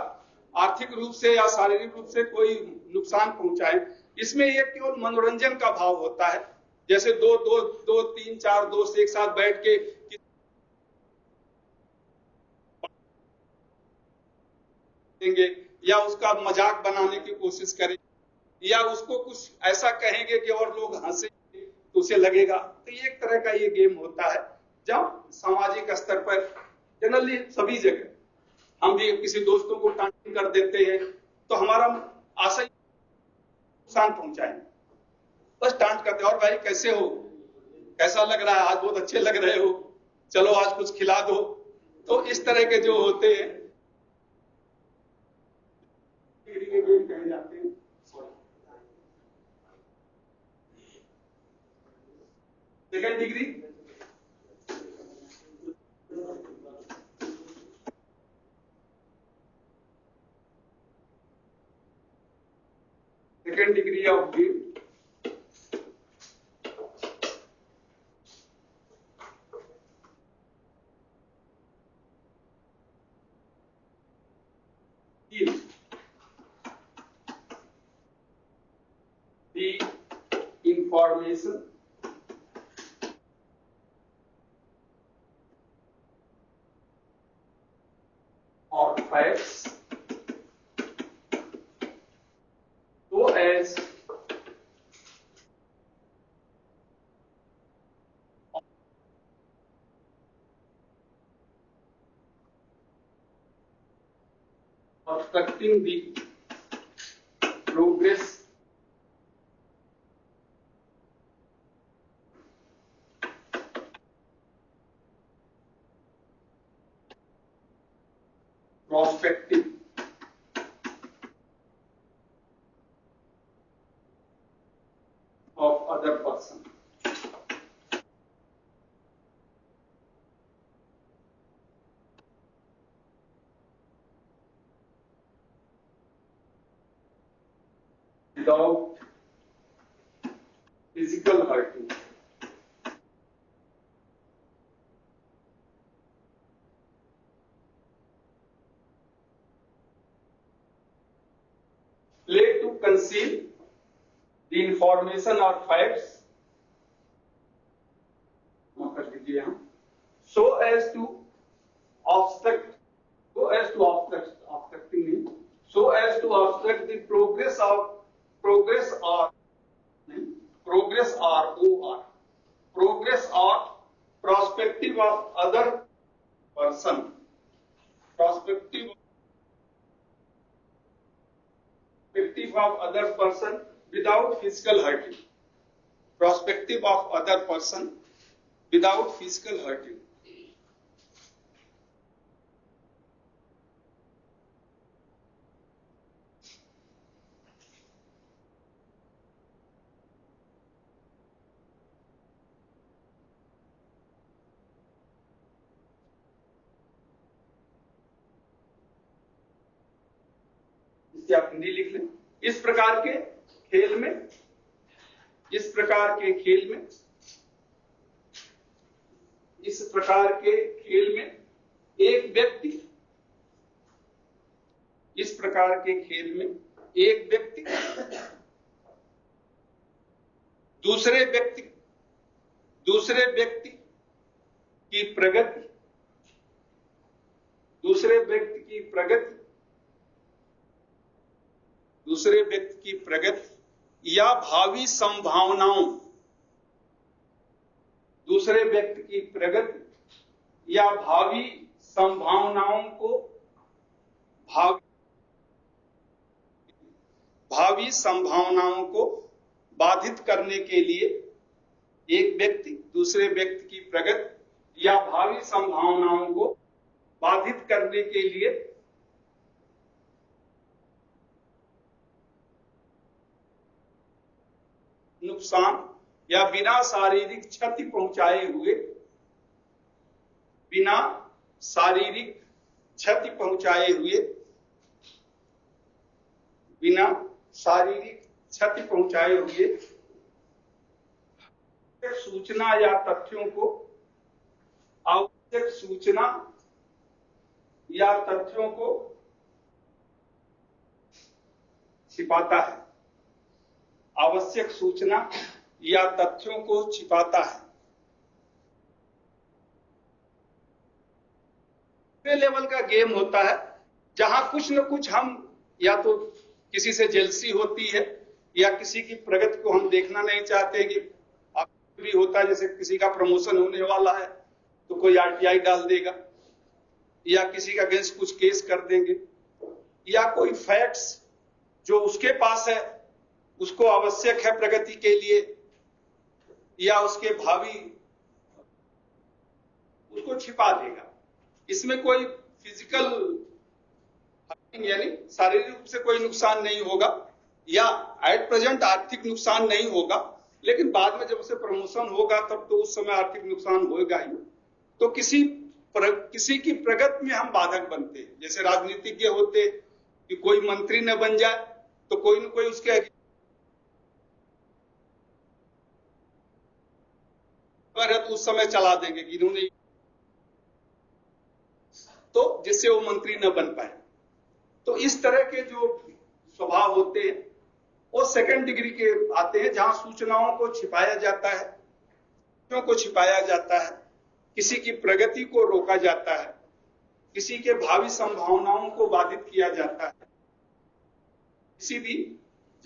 A: आर्थिक रूप से या शारीरिक रूप से कोई नुकसान पहुंचाएं। इसमें ये केवल मनोरंजन का भाव होता है। जैसे दो तीन चार दोस्त एक साथ बैठ के या उसका मजाक बनाने की कोशिश करें, या उसको कुछ ऐसा कहेंगे कि और लोग हंसेंगे तो उसे लगेगा। तो ये एक तरह का ये गेम होता है, जब सामाजिक स्तर पर जनरली सभी जगह हम भी किसी दोस्तों को टांटिंग कर देते हैं तो हमारा आशा नुकसान पहुंचाएं, बस टांट करते, और भाई कैसे हो, कैसा लग रहा है, आज बहुत अच्छे लग रहे हो, चलो आज कुछ खिला दो। तो इस तरह के जो होते हैं गेम कहे जाते हैं। Second degree of game the information or facts so as obstructing the progress prospective of other person. Without physical hurting. Play to conceal the information or facts so as to obstruct the progress or prospective of other person, without physical hurting. Prospective of other person without physical hurting. इसे आप हिंदी लिख लें। इस प्रकार के खेल में एक व्यक्ति दूसरे व्यक्ति की प्रगति या भावी संभावनाओं को बाधित करने के लिए एक व्यक्ति दूसरे व्यक्ति की प्रगति या भावी संभावनाओं को बाधित करने के लिए नुकसान या बिना शारीरिक क्षति पहुंचाए हुए सूचना या तथ्यों को छिपाता है। आवश्यक सूचना या तथ्यों को छिपाता है। लेवल का गेम होता है जहां कुछ न कुछ हम या तो किसी से जेलसी होती है या किसी की प्रगति को हम देखना नहीं चाहते कि भी होता है, जैसे किसी का प्रमोशन होने वाला है तो कोई आरटीआई डाल देगा या किसी का अगेंस्ट कुछ केस कर देंगे या कोई फैक्ट्स जो उसके पास है उसको आवश्यक है प्रगति के लिए या उसके भावी उसको छिपा देगा। इसमें कोई फिजिकल यानी शारीरिक रूप से कोई नुकसान नहीं होगा या एट प्रेजेंट आर्थिक नुकसान नहीं होगा, लेकिन बाद में जब उसे प्रमोशन होगा तब तो उस समय आर्थिक नुकसान होगा ही। तो किसी की प्रगति में हम बाधक बनते हैं। जैसे राजनीतिज्ञ होते कि कोई मंत्री न बन जाए तो कोई न कोई उसके अगर तो उस समय चला देंगे कि इन्होंने, तो जिससे वो मंत्री न बन पाए। तो इस तरह के जो स्वभाव होते हैं वो सेकंड डिग्री के आते हैं, जहां सूचनाओं को छिपाया जाता है, किसी की प्रगति को रोका जाता है, किसी के भावी संभावनाओं को बाधित किया जाता है। किसी भी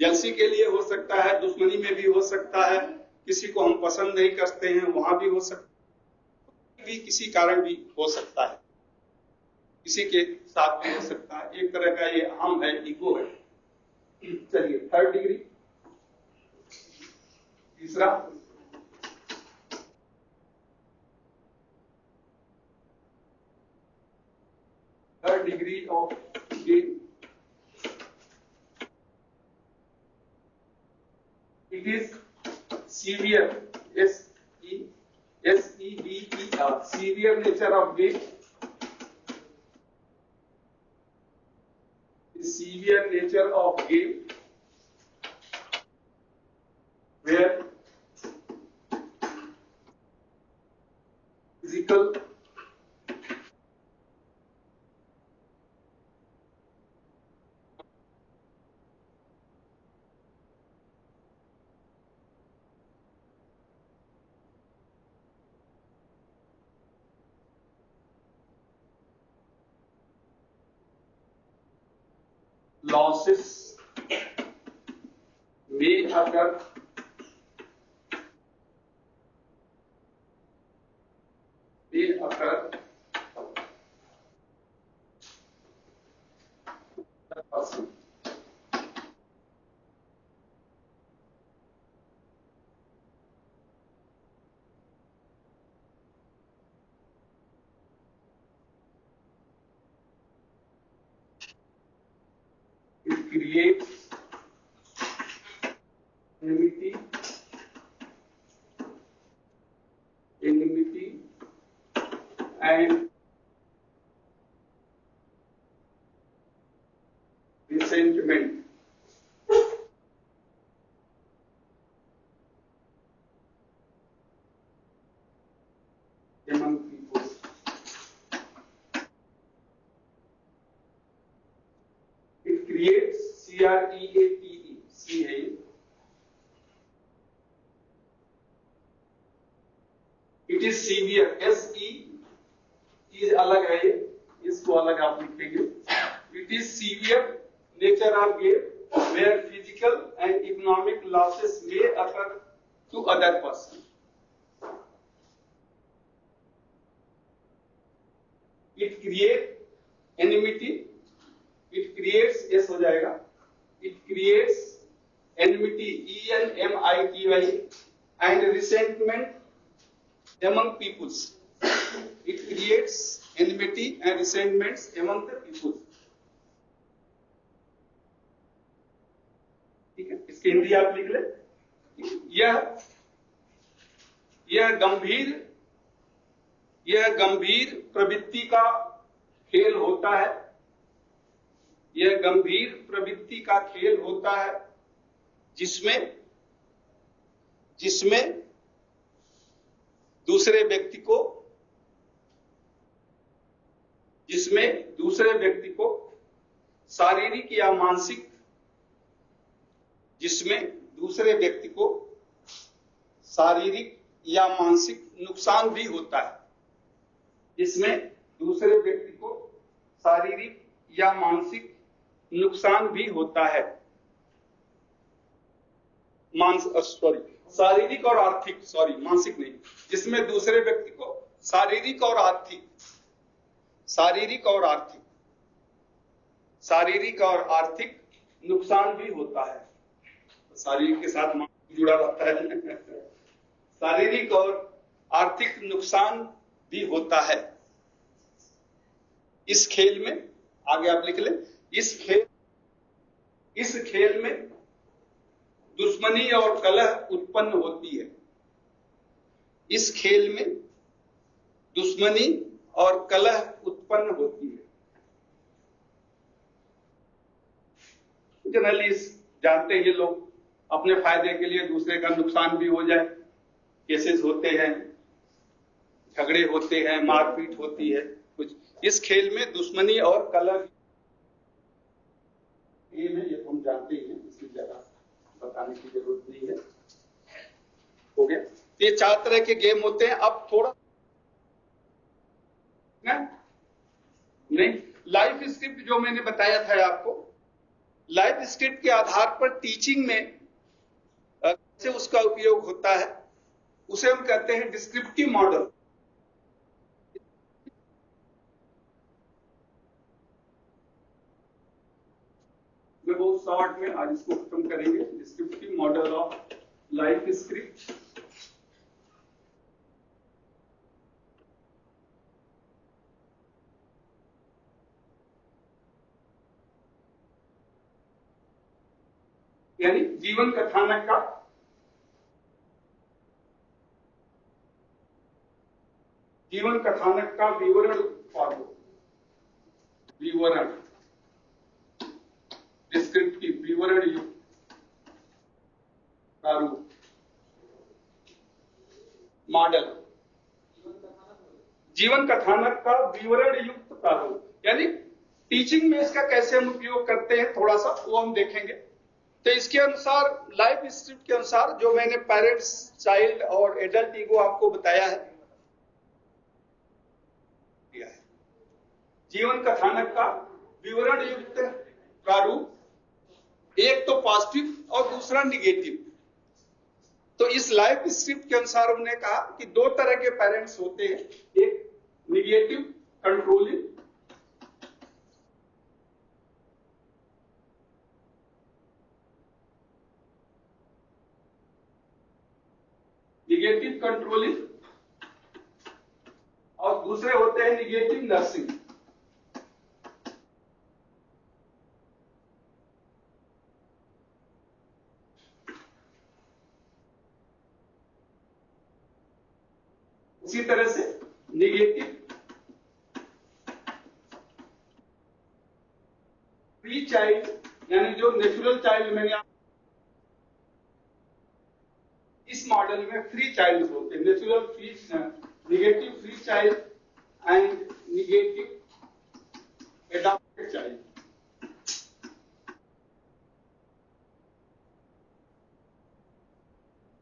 A: जेलसी के लिए हो सकता है, दुश्मनी में भी हो सकता है, किसी को हम पसंद नहीं करते हैं वहां भी हो सकता है, किसी कारण भी हो सकता है, किसी के साथ भी हो सकता है। एक तरह का ये हम है, ईगो है। चलिए थर्ड डिग्री, तीसरा third degree of game. It is severe, S-E-V-E-R, severe nature of game. Severe nature of game where physical losses may occur creates enmity and resentment CREATE, C है ये। It is severe, SE is अलग है ये, इसको अलग आप लिखेंगे। It is severe nature of game where physical and economic losses may occur to other person. It create enmity, it creates, S हो जाएगा, it creates enmity, ENMITY and resentment among peoples. It creates enmity and resentments among the people. ठीक है, इसकी हिंदी आप लिख ले। यह गंभीर प्रवृत्ति का खेल होता है। यह गंभीर प्रवृत्ति का खेल होता है जिसमें दूसरे व्यक्ति को शारीरिक या मानसिक, नुकसान भी होता है। जिसमें दूसरे व्यक्ति को शारीरिक या मानसिक नुकसान भी होता है। शारीरिक और आर्थिक, मानसिक नहीं, जिसमें दूसरे व्यक्ति को शारीरिक और आर्थिक नुकसान भी होता है। शारीरिक के साथ मानसिक जुड़ा रहता है। शारीरिक और आर्थिक नुकसान भी होता है। इस खेल में, आगे आप लिख लें, इस खेल में दुश्मनी और कलह उत्पन्न होती है। इस खेल में दुश्मनी और कलह उत्पन्न होती है। जनरली जानते हैं लोग, अपने फायदे के लिए दूसरे का नुकसान भी हो जाए, केसेस होते हैं, झगड़े होते हैं, मारपीट होती है कुछ। इस खेल में दुश्मनी और कलह ये हम जानते हैं, इसकी जगह बताने की जरूरत नहीं है। हो गया। ये 4 तरह के गेम होते हैं। अब थोड़ा नहीं, लाइफ स्क्रिप्ट जो मैंने बताया था आपको, लाइफ स्क्रिप्ट के आधार पर टीचिंग में कैसे उसका उपयोग होता है, उसे हम कहते हैं डिस्क्रिप्टिव मॉडल। मैं बहुत शॉर्ट में आज इसको खत्म करेंगे। Descriptive model of life script. यानी जीवन कथानक का विवरण डिस्क्रिप्टिव, विवरण युक्त प्रारूप मॉडल। जीवन कथानक का विवरण युक्त प्रारूप, यानी टीचिंग में इसका कैसे हम उपयोग करते हैं, थोड़ा सा वो हम देखेंगे। तो इसके अनुसार, लाइफ स्क्रिप्ट के अनुसार, जो मैंने पेरेंट्स, चाइल्ड और एडल्ट ईगो आपको बताया है, जीवन कथानक का विवरण युक्त प्रारूप, एक तो पॉजिटिव और दूसरा निगेटिव। तो इस लाइफ स्क्रिप्ट के अनुसार हमने कहा कि 2 तरह के पेरेंट्स होते हैं, एक निगेटिव कंट्रोलिंग, और दूसरे होते हैं निगेटिव नर्सिंग। उसी तरह से निगेटिव फ्री चाइल्ड, यानी जो नेचुरल चाइल्ड, मैंने इस मॉडल में फ्री चाइल्ड होते हैं, natural free, negative free child and negative adopted child.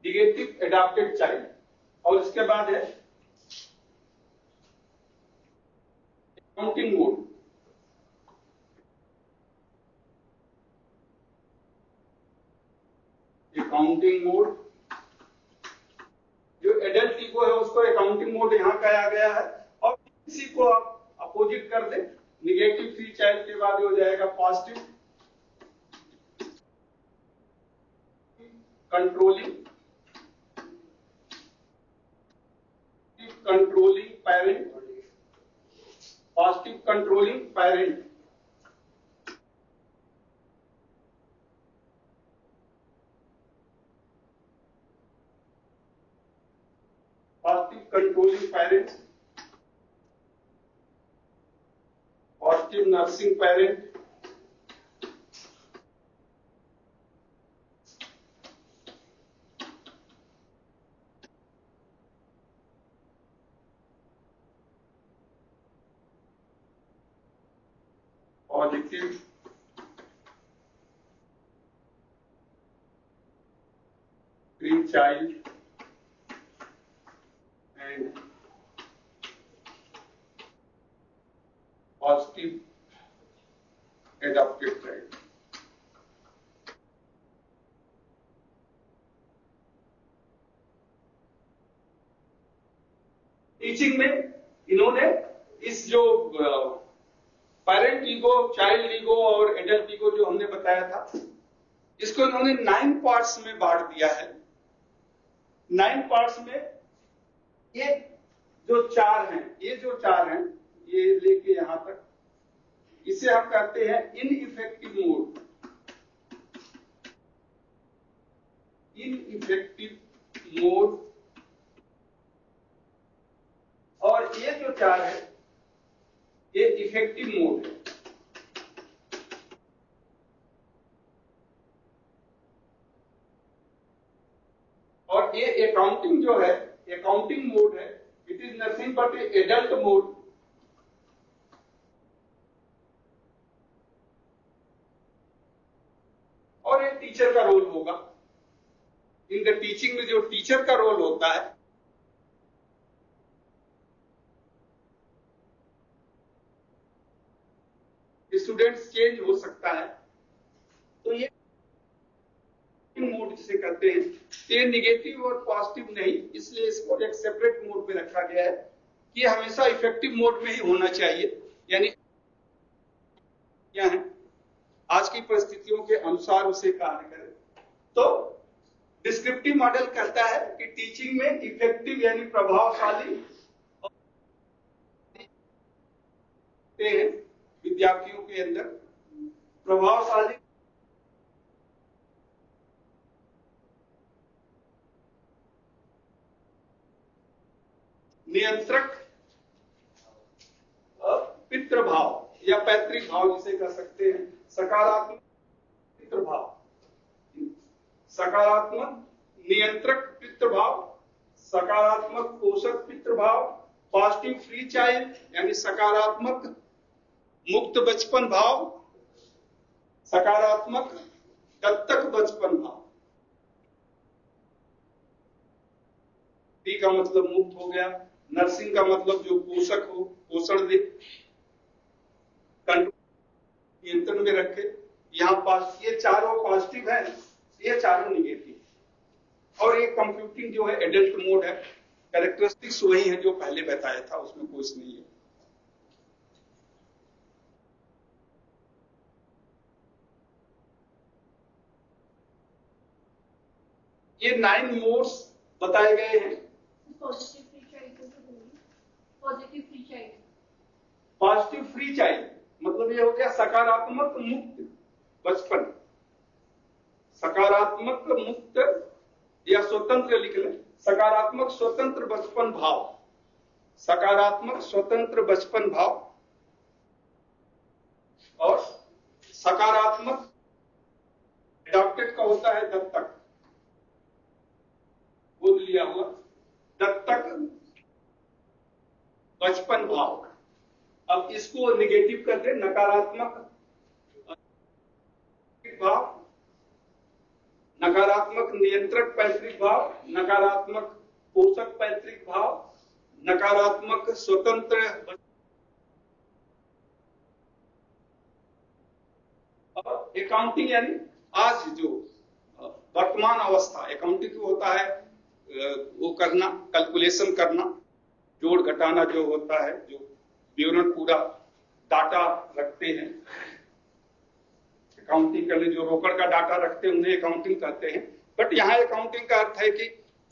A: Negative adapted child. और इसके बाद है काउंटिंग मोड। काउंटिंग मोड जो एडल्ट ईगो है उसको अकाउंटिंग मोड यहां कहा गया है। और इसी को आप अपोजिट कर दें, निगेटिव फ्री चाइल्ड के बाद हो जाएगा positive controlling parent, positive controlling parent. Positive controlling parents, positive nursing parent, positive free child and positive adopted child। Teaching में इन्होंने इस जो पेरेंट ईगो, चाइल्ड ईगो और एडल्ट ईगो जो हमने बताया था, इसको इन्होंने 9 पार्ट्स में बांट दिया है। 9 पार्ट्स में ये जो 4 हैं, ये लेके यहां तक, इसे हम कहते हैं इनइफेक्टिव मोड। Ineffective mode. और ये जो 4 है ये इफेक्टिव मोड है। और ये अकाउंटिंग जो है, अकाउंटिंग मोड है, it is nothing but A adult mode. और ये टीचर का रोल होगा। इन द टीचिंग में जो टीचर का रोल होता है, स्टूडेंट्स चेंज हो सकता है, तो ये मोड जिसे कहते हैं, ये निगेटिव और पॉजिटिव नहीं, इसलिए इसको एक सेपरेट मोड में रखा गया है कि हमेशा इफेक्टिव मोड में ही होना चाहिए। यानी क्या है, आज की परिस्थितियों के अनुसार उसे कार्य करें। तो डिस्क्रिप्टिव मॉडल कहता है कि टीचिंग में इफेक्टिव यानी प्रभावशाली विद्यार्थियों के अंदर प्रभावशाली नियंत्रक पितृभाव या पैतृक भाव जिसे कह सकते हैं, सकारात्मक पितृभाव, सकारात्मक नियंत्रक पितृभाव, सकारात्मक पोषक पितृभाव, पॉजिटिव फ्री चाइल्ड यानी सकारात्मक मुक्त बचपन भाव, सकारात्मक दत्तक बचपन भाव। फ्री का मतलब मुक्त हो गया, नर्सिंग का मतलब जो पोषक हो, पोषण दे, कंट्रोल नियंत्रण में रखे। यहाँ पास ये चारों पॉजिटिव है, ये चारों निगेटिव। और ये कंप्यूटिंग जो है एडल्ट मोड है, कैरेक्टरिस्टिक्स वही है जो पहले बताया था, उसमें कुछ नहीं है। ये 9 मोड्स बताए गए हैं।
B: Positive free child,
A: positive free child मतलब ये हो गया सकारात्मक मुक्त बचपन, सकारात्मक मुक्त या स्वतंत्र लिख लें, सकारात्मक स्वतंत्र बचपन भाव, सकारात्मक स्वतंत्र बचपन भाव। और सकारात्मक एडॉप्टेड का होता है दत्तक, गोद लिया हुआ, दत्तक बचपन भाव। अब इसको निगेटिव कर दे, नकारात्मक भाव, नकारात्मक नियंत्रक पैतृक भाव, नकारात्मक पोषक पैतृक भाव, नकारात्मक स्वतंत्र और अकाउंटिंग यानी आज जो वर्तमान अवस्था अकाउंटिंग होता है वो करना, कैलकुलेशन करना, जोड़ घटाना जो होता है, जो विवरण पूरा डाटा रखते हैं अकाउंटिंग करने, जो रोकड़ का डाटा रखते हैं उन्हें अकाउंटिंग कहते हैं। बट यहाँ अकाउंटिंग का अर्थ है कि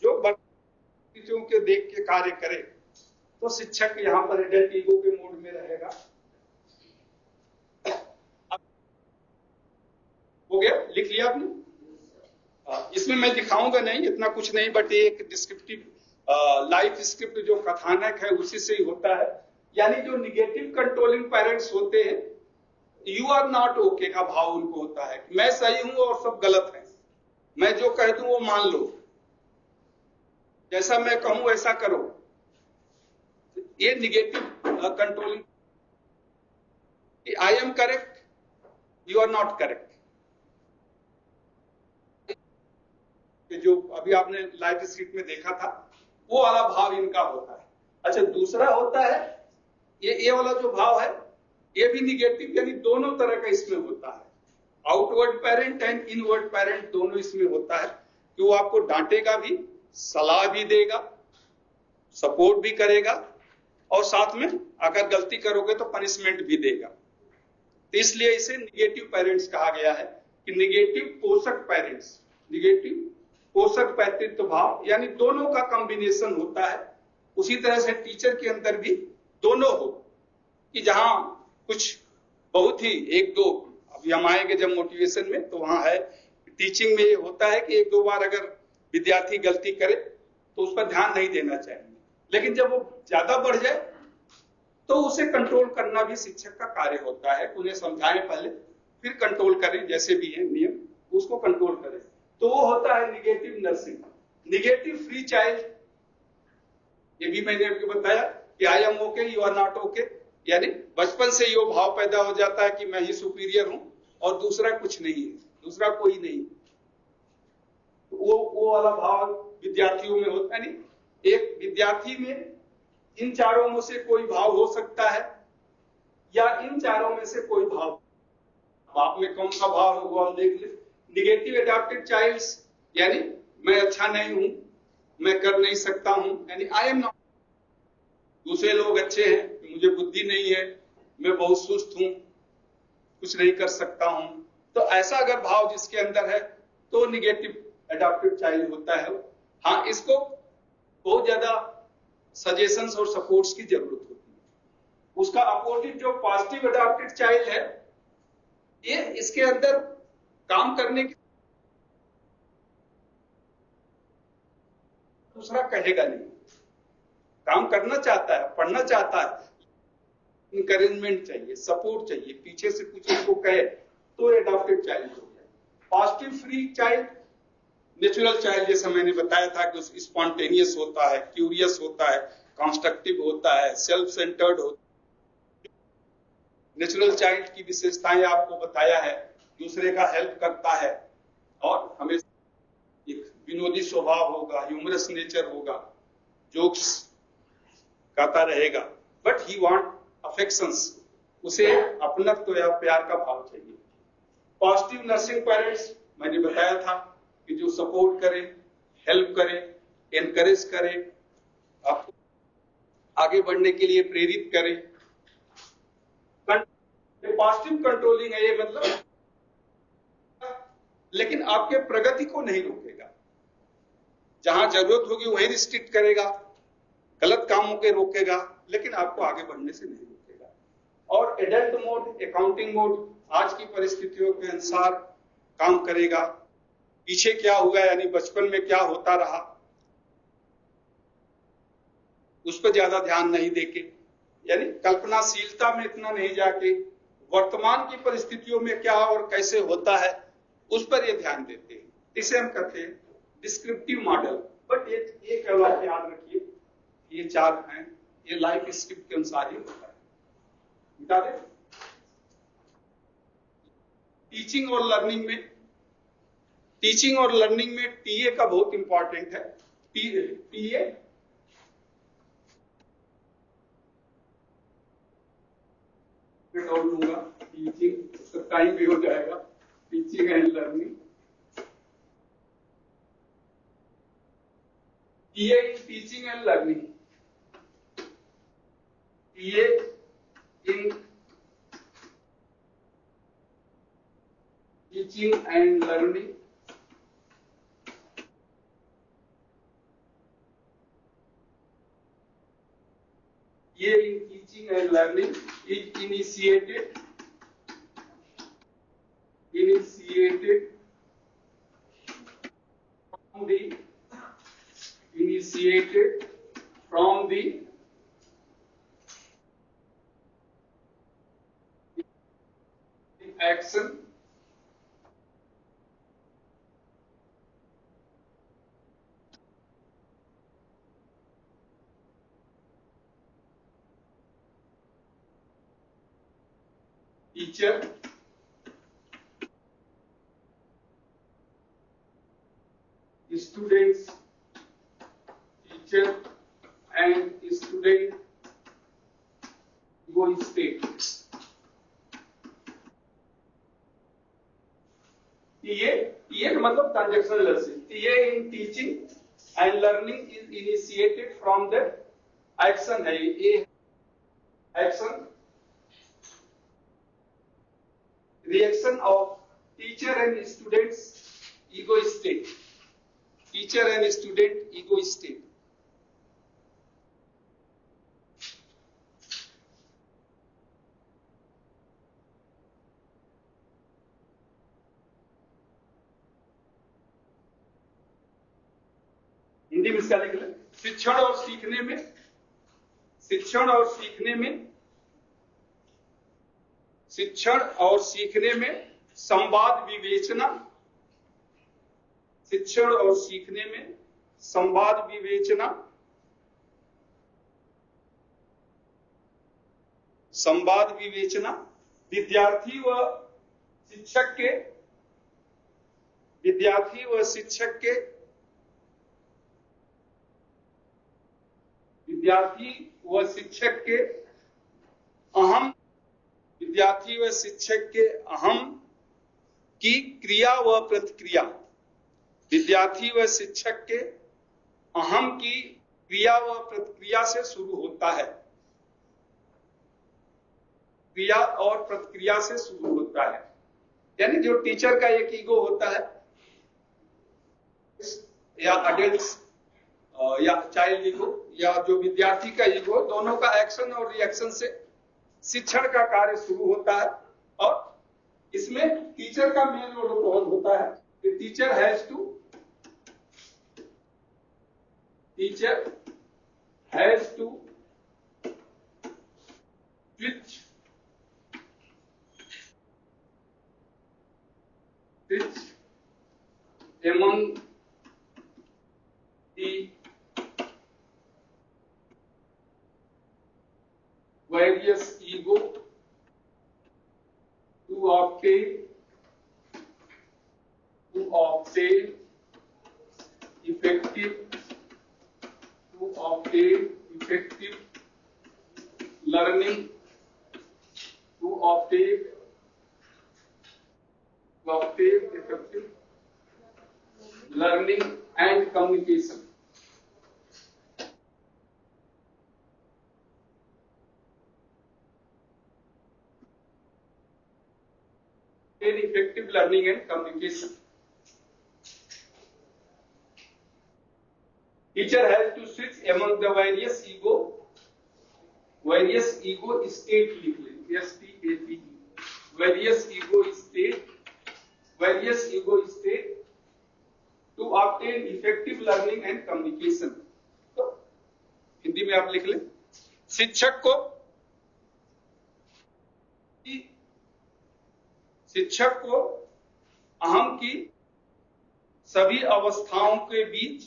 A: जो चीजों के देख के कार्य करे, तो शिक्षक यहाँ पर एडल्ट ईगो के मोड में रहेगा। हो गया, लिख लिया आपने? इसमें मैं दिखाऊंगा नहीं, इतना कुछ नहीं, बट एक डिस्क्रिप्टिव लाइफ स्क्रिप्ट जो कथानक है उसी से ही होता है। यानी जो निगेटिव कंट्रोलिंग पेरेंट्स होते हैं, यू आर नॉट ओके का भाव उनको होता है, मैं सही हूं और सब गलत है, मैं जो कह दूं वो मान लो, जैसा मैं कहूं वैसा करो। ये negative controlling, I am correct, you are not correct, जो अभी आपने लाइफ स्क्रिप्ट में देखा था, वो वाला भाव इनका होता है। अच्छा, दूसरा होता है ये वाला जो भाव है, ये भी निगेटिव, यानी दोनों तरह का इसमें होता है। Outward parent and inward parent दोनों इसमें होता है कि वो आपको डांटेगा भी, सलाह भी देगा, सपोर्ट भी करेगा, और साथ में अगर गलती करोगे तो पनिशमेंट भी देगा। तो इसलिए इसे निगेटिव पेरेंट्स कहा गया है कि निगेटिव पोषक पेरेंट्स, निगेटिव पोषक पैतृत्व भाव, यानी दोनों का कॉम्बिनेशन होता है। उसी तरह से टीचर के अंदर भी दोनों हो, कि जहां कुछ बहुत ही एक दो, अभी हम आएंगे जब मोटिवेशन में, तो वहां है टीचिंग में ये होता है कि एक दो बार अगर विद्यार्थी गलती करे तो उस पर ध्यान नहीं देना चाहिए, लेकिन जब वो ज्यादा बढ़ जाए तो उसे कंट्रोल करना भी शिक्षक का कार्य होता है। उन्हें समझाएं पहले, फिर कंट्रोल करें, जैसे भी है नियम उसको कंट्रोल करें। तो वो होता है negative nursing. Negative free child, ये भी मैंने आपको बताया कि I am okay, you are not okay, यानी बचपन से ये भाव पैदा हो जाता है कि मैं ही सुपीरियर हूं और दूसरा कुछ नहीं है, दूसरा कोई नहीं। वो वाला भाव विद्यार्थियों में होता है। नहीं, एक विद्यार्थी में इन चारों में से कोई भाव हो सकता है, या इन चारों में से कोई भाव, आप में कौन सा भाव है वो आप देख ले। निगेटिव एडाप्टेड चाइल्ड्स, यानी मैं अच्छा नहीं हूं, मैं कर नहीं सकता हूं, यानी आई एम नॉट, दूसरे लोग अच्छे हैं, मुझे बुद्धि नहीं है, मैं बहुत सुस्त हूं, कुछ नहीं कर सकता हूं। तो ऐसा अगर भाव जिसके अंदर है तो निगेटिव एडाप्टेड चाइल्ड होता है। हाँ, इसको बहुत ज्यादा सजेशंस और सपोर्ट्स की जरूरत होती है। उसका अपोजिट जो पॉजिटिव एडाप्टेड चाइल्ड है, ये इसके अंदर काम करने की दूसरा कहेगा नहीं, काम करना चाहता है, पढ़ना चाहता है, इंकरेजमेंट चाहिए, सपोर्ट चाहिए, पीछे से कुछ उसको कहे, तो एडाप्टेड चाइल्ड हो गया। Positive free child, natural child, जैसा मैंने बताया था कि स्पॉन्टेनियस होता है, क्यूरियस होता है, कंस्ट्रक्टिव होता है, सेल्फ सेंटर्ड होता है। नेचुरल चाइल्ड की विशेषताएं आपको बताया है, दूसरे का हेल्प करता है और हमेशा एक विनोदी स्वभाव होगा, ह्यूमरस नेचर होगा, जोक्स गाता रहेगा, बट ही वांट अफेक्शंस, उसे अपनत्व या प्यार का भाव चाहिए। पॉजिटिव नर्सिंग पेरेंट्स मैंने बताया था कि जो सपोर्ट करे, हेल्प करे, एनकरेज करे, आपको आगे बढ़ने के लिए प्रेरित करे। पॉजिटिव कंट्रोलिंग है ये, मतलब लेकिन आपके प्रगति को नहीं रोकेगा, जहां जरूरत होगी वहीं रिस्ट्रिक्ट करेगा, गलत कामों के रोकेगा, लेकिन आपको आगे बढ़ने से नहीं रोकेगा। और एडल्ट मोड, अकाउंटिंग मोड, आज की परिस्थितियों के अनुसार काम करेगा। पीछे क्या हुआ, यानी बचपन में क्या होता रहा, उस पर ज्यादा ध्यान नहीं देके, यानी कल्पनाशीलता में इतना नहीं जाके, वर्तमान की परिस्थितियों में क्या और कैसे होता है उस पर ये ध्यान देते हैं। इसे हम कहते हैं डिस्क्रिप्टिव मॉडल। बट ये बात याद रखिए, ये चार हैं, ये लाइफ स्क्रिप्ट के अनुसार ही होता है। बता दें, टीचिंग और लर्निंग में, टीचिंग और लर्निंग में टीए का बहुत इंपॉर्टेंट है। टीए लूंगा, टीचिंग टाइम भी हो जाएगा, teaching and learning. TA in teaching and learning, TA in teaching and learning, ये in teaching and learning is initiated from the action teacher students, teacher and student ego state। TA मतलब transactional learning. TA in teaching and learning is initiated from the action है, ये action reaction of teacher and students ego state, teacher and student ego state. Hindi में इसका लिख लें, शिक्षण और सीखने में, शिक्षण और सीखने में, शिक्षण और सीखने में संवाद विवेचना, शिक्षण और सीखने में संवाद विवेचना, संवाद विवेचना विद्यार्थी व शिक्षक के, विद्यार्थी व शिक्षक के, विद्यार्थी व शिक्षक के अहम, विद्यार्थी व शिक्षक के अहम की क्रिया व प्रतिक्रिया, विद्यार्थी व शिक्षक के अहम की क्रिया व प्रतिक्रिया से शुरू होता है, क्रिया और प्रतिक्रिया से शुरू होता है। यानी जो टीचर का एक ईगो होता है या अडल्ट या चाइल्ड ईगो या जो विद्यार्थी का ईगो, दोनों का एक्शन और रिएक्शन से शिक्षण का कार्य शुरू होता है। और इसमें टीचर का मेन रोल बहुत होता है कि teacher has to switch among the various ego to obtain effective learning, to obtain effective learning and communication। In effective learning and communication, teacher has to switch among the various ego state लिख लें, STATE, various ego state to obtain effective learning and communication। तो हिंदी में आप लिख लें, शिक्षक को अहम की सभी अवस्थाओं के बीच,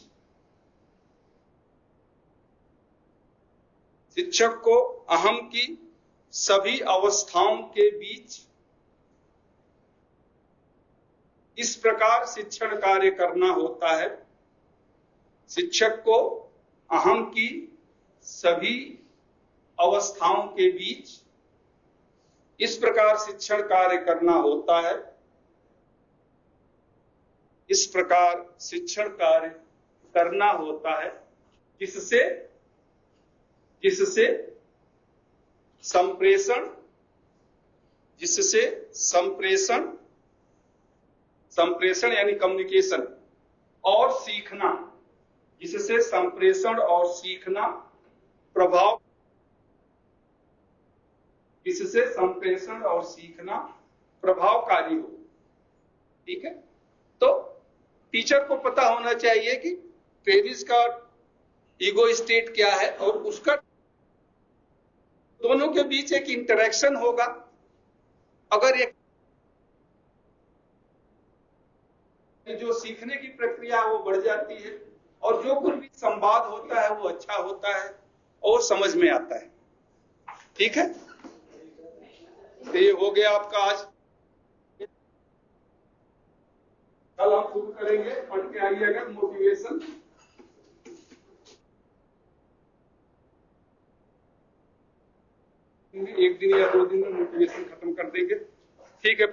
A: शिक्षक को अहम की सभी अवस्थाओं के बीच इस प्रकार शिक्षण कार्य करना होता है। शिक्षक को अहम की सभी अवस्थाओं के बीच इस प्रकार शिक्षण कार्य करना होता है। इस प्रकार शिक्षण कार्य करना होता है जिससे संप्रेषण यानी कम्युनिकेशन और सीखना, जिससे संप्रेषण और सीखना प्रभावकारी हो। ठीक है, तो टीचर को पता होना चाहिए कि ट्रेविस का ईगो स्टेट क्या है और उसका दोनों के बीच एक इंटरेक्शन होगा। अगर एक जो सीखने की प्रक्रिया वो बढ़ जाती है और जो कुछ भी संवाद होता है वो अच्छा होता है और समझ में आता है। ठीक है, तो ये हो गया आपका आज। कल हम शुरू करेंगे, पढ़ के आइएगा मोटिवेशन। एक दिन या 2 दिन में मोटिवेशन खत्म कर देंगे। ठीक है।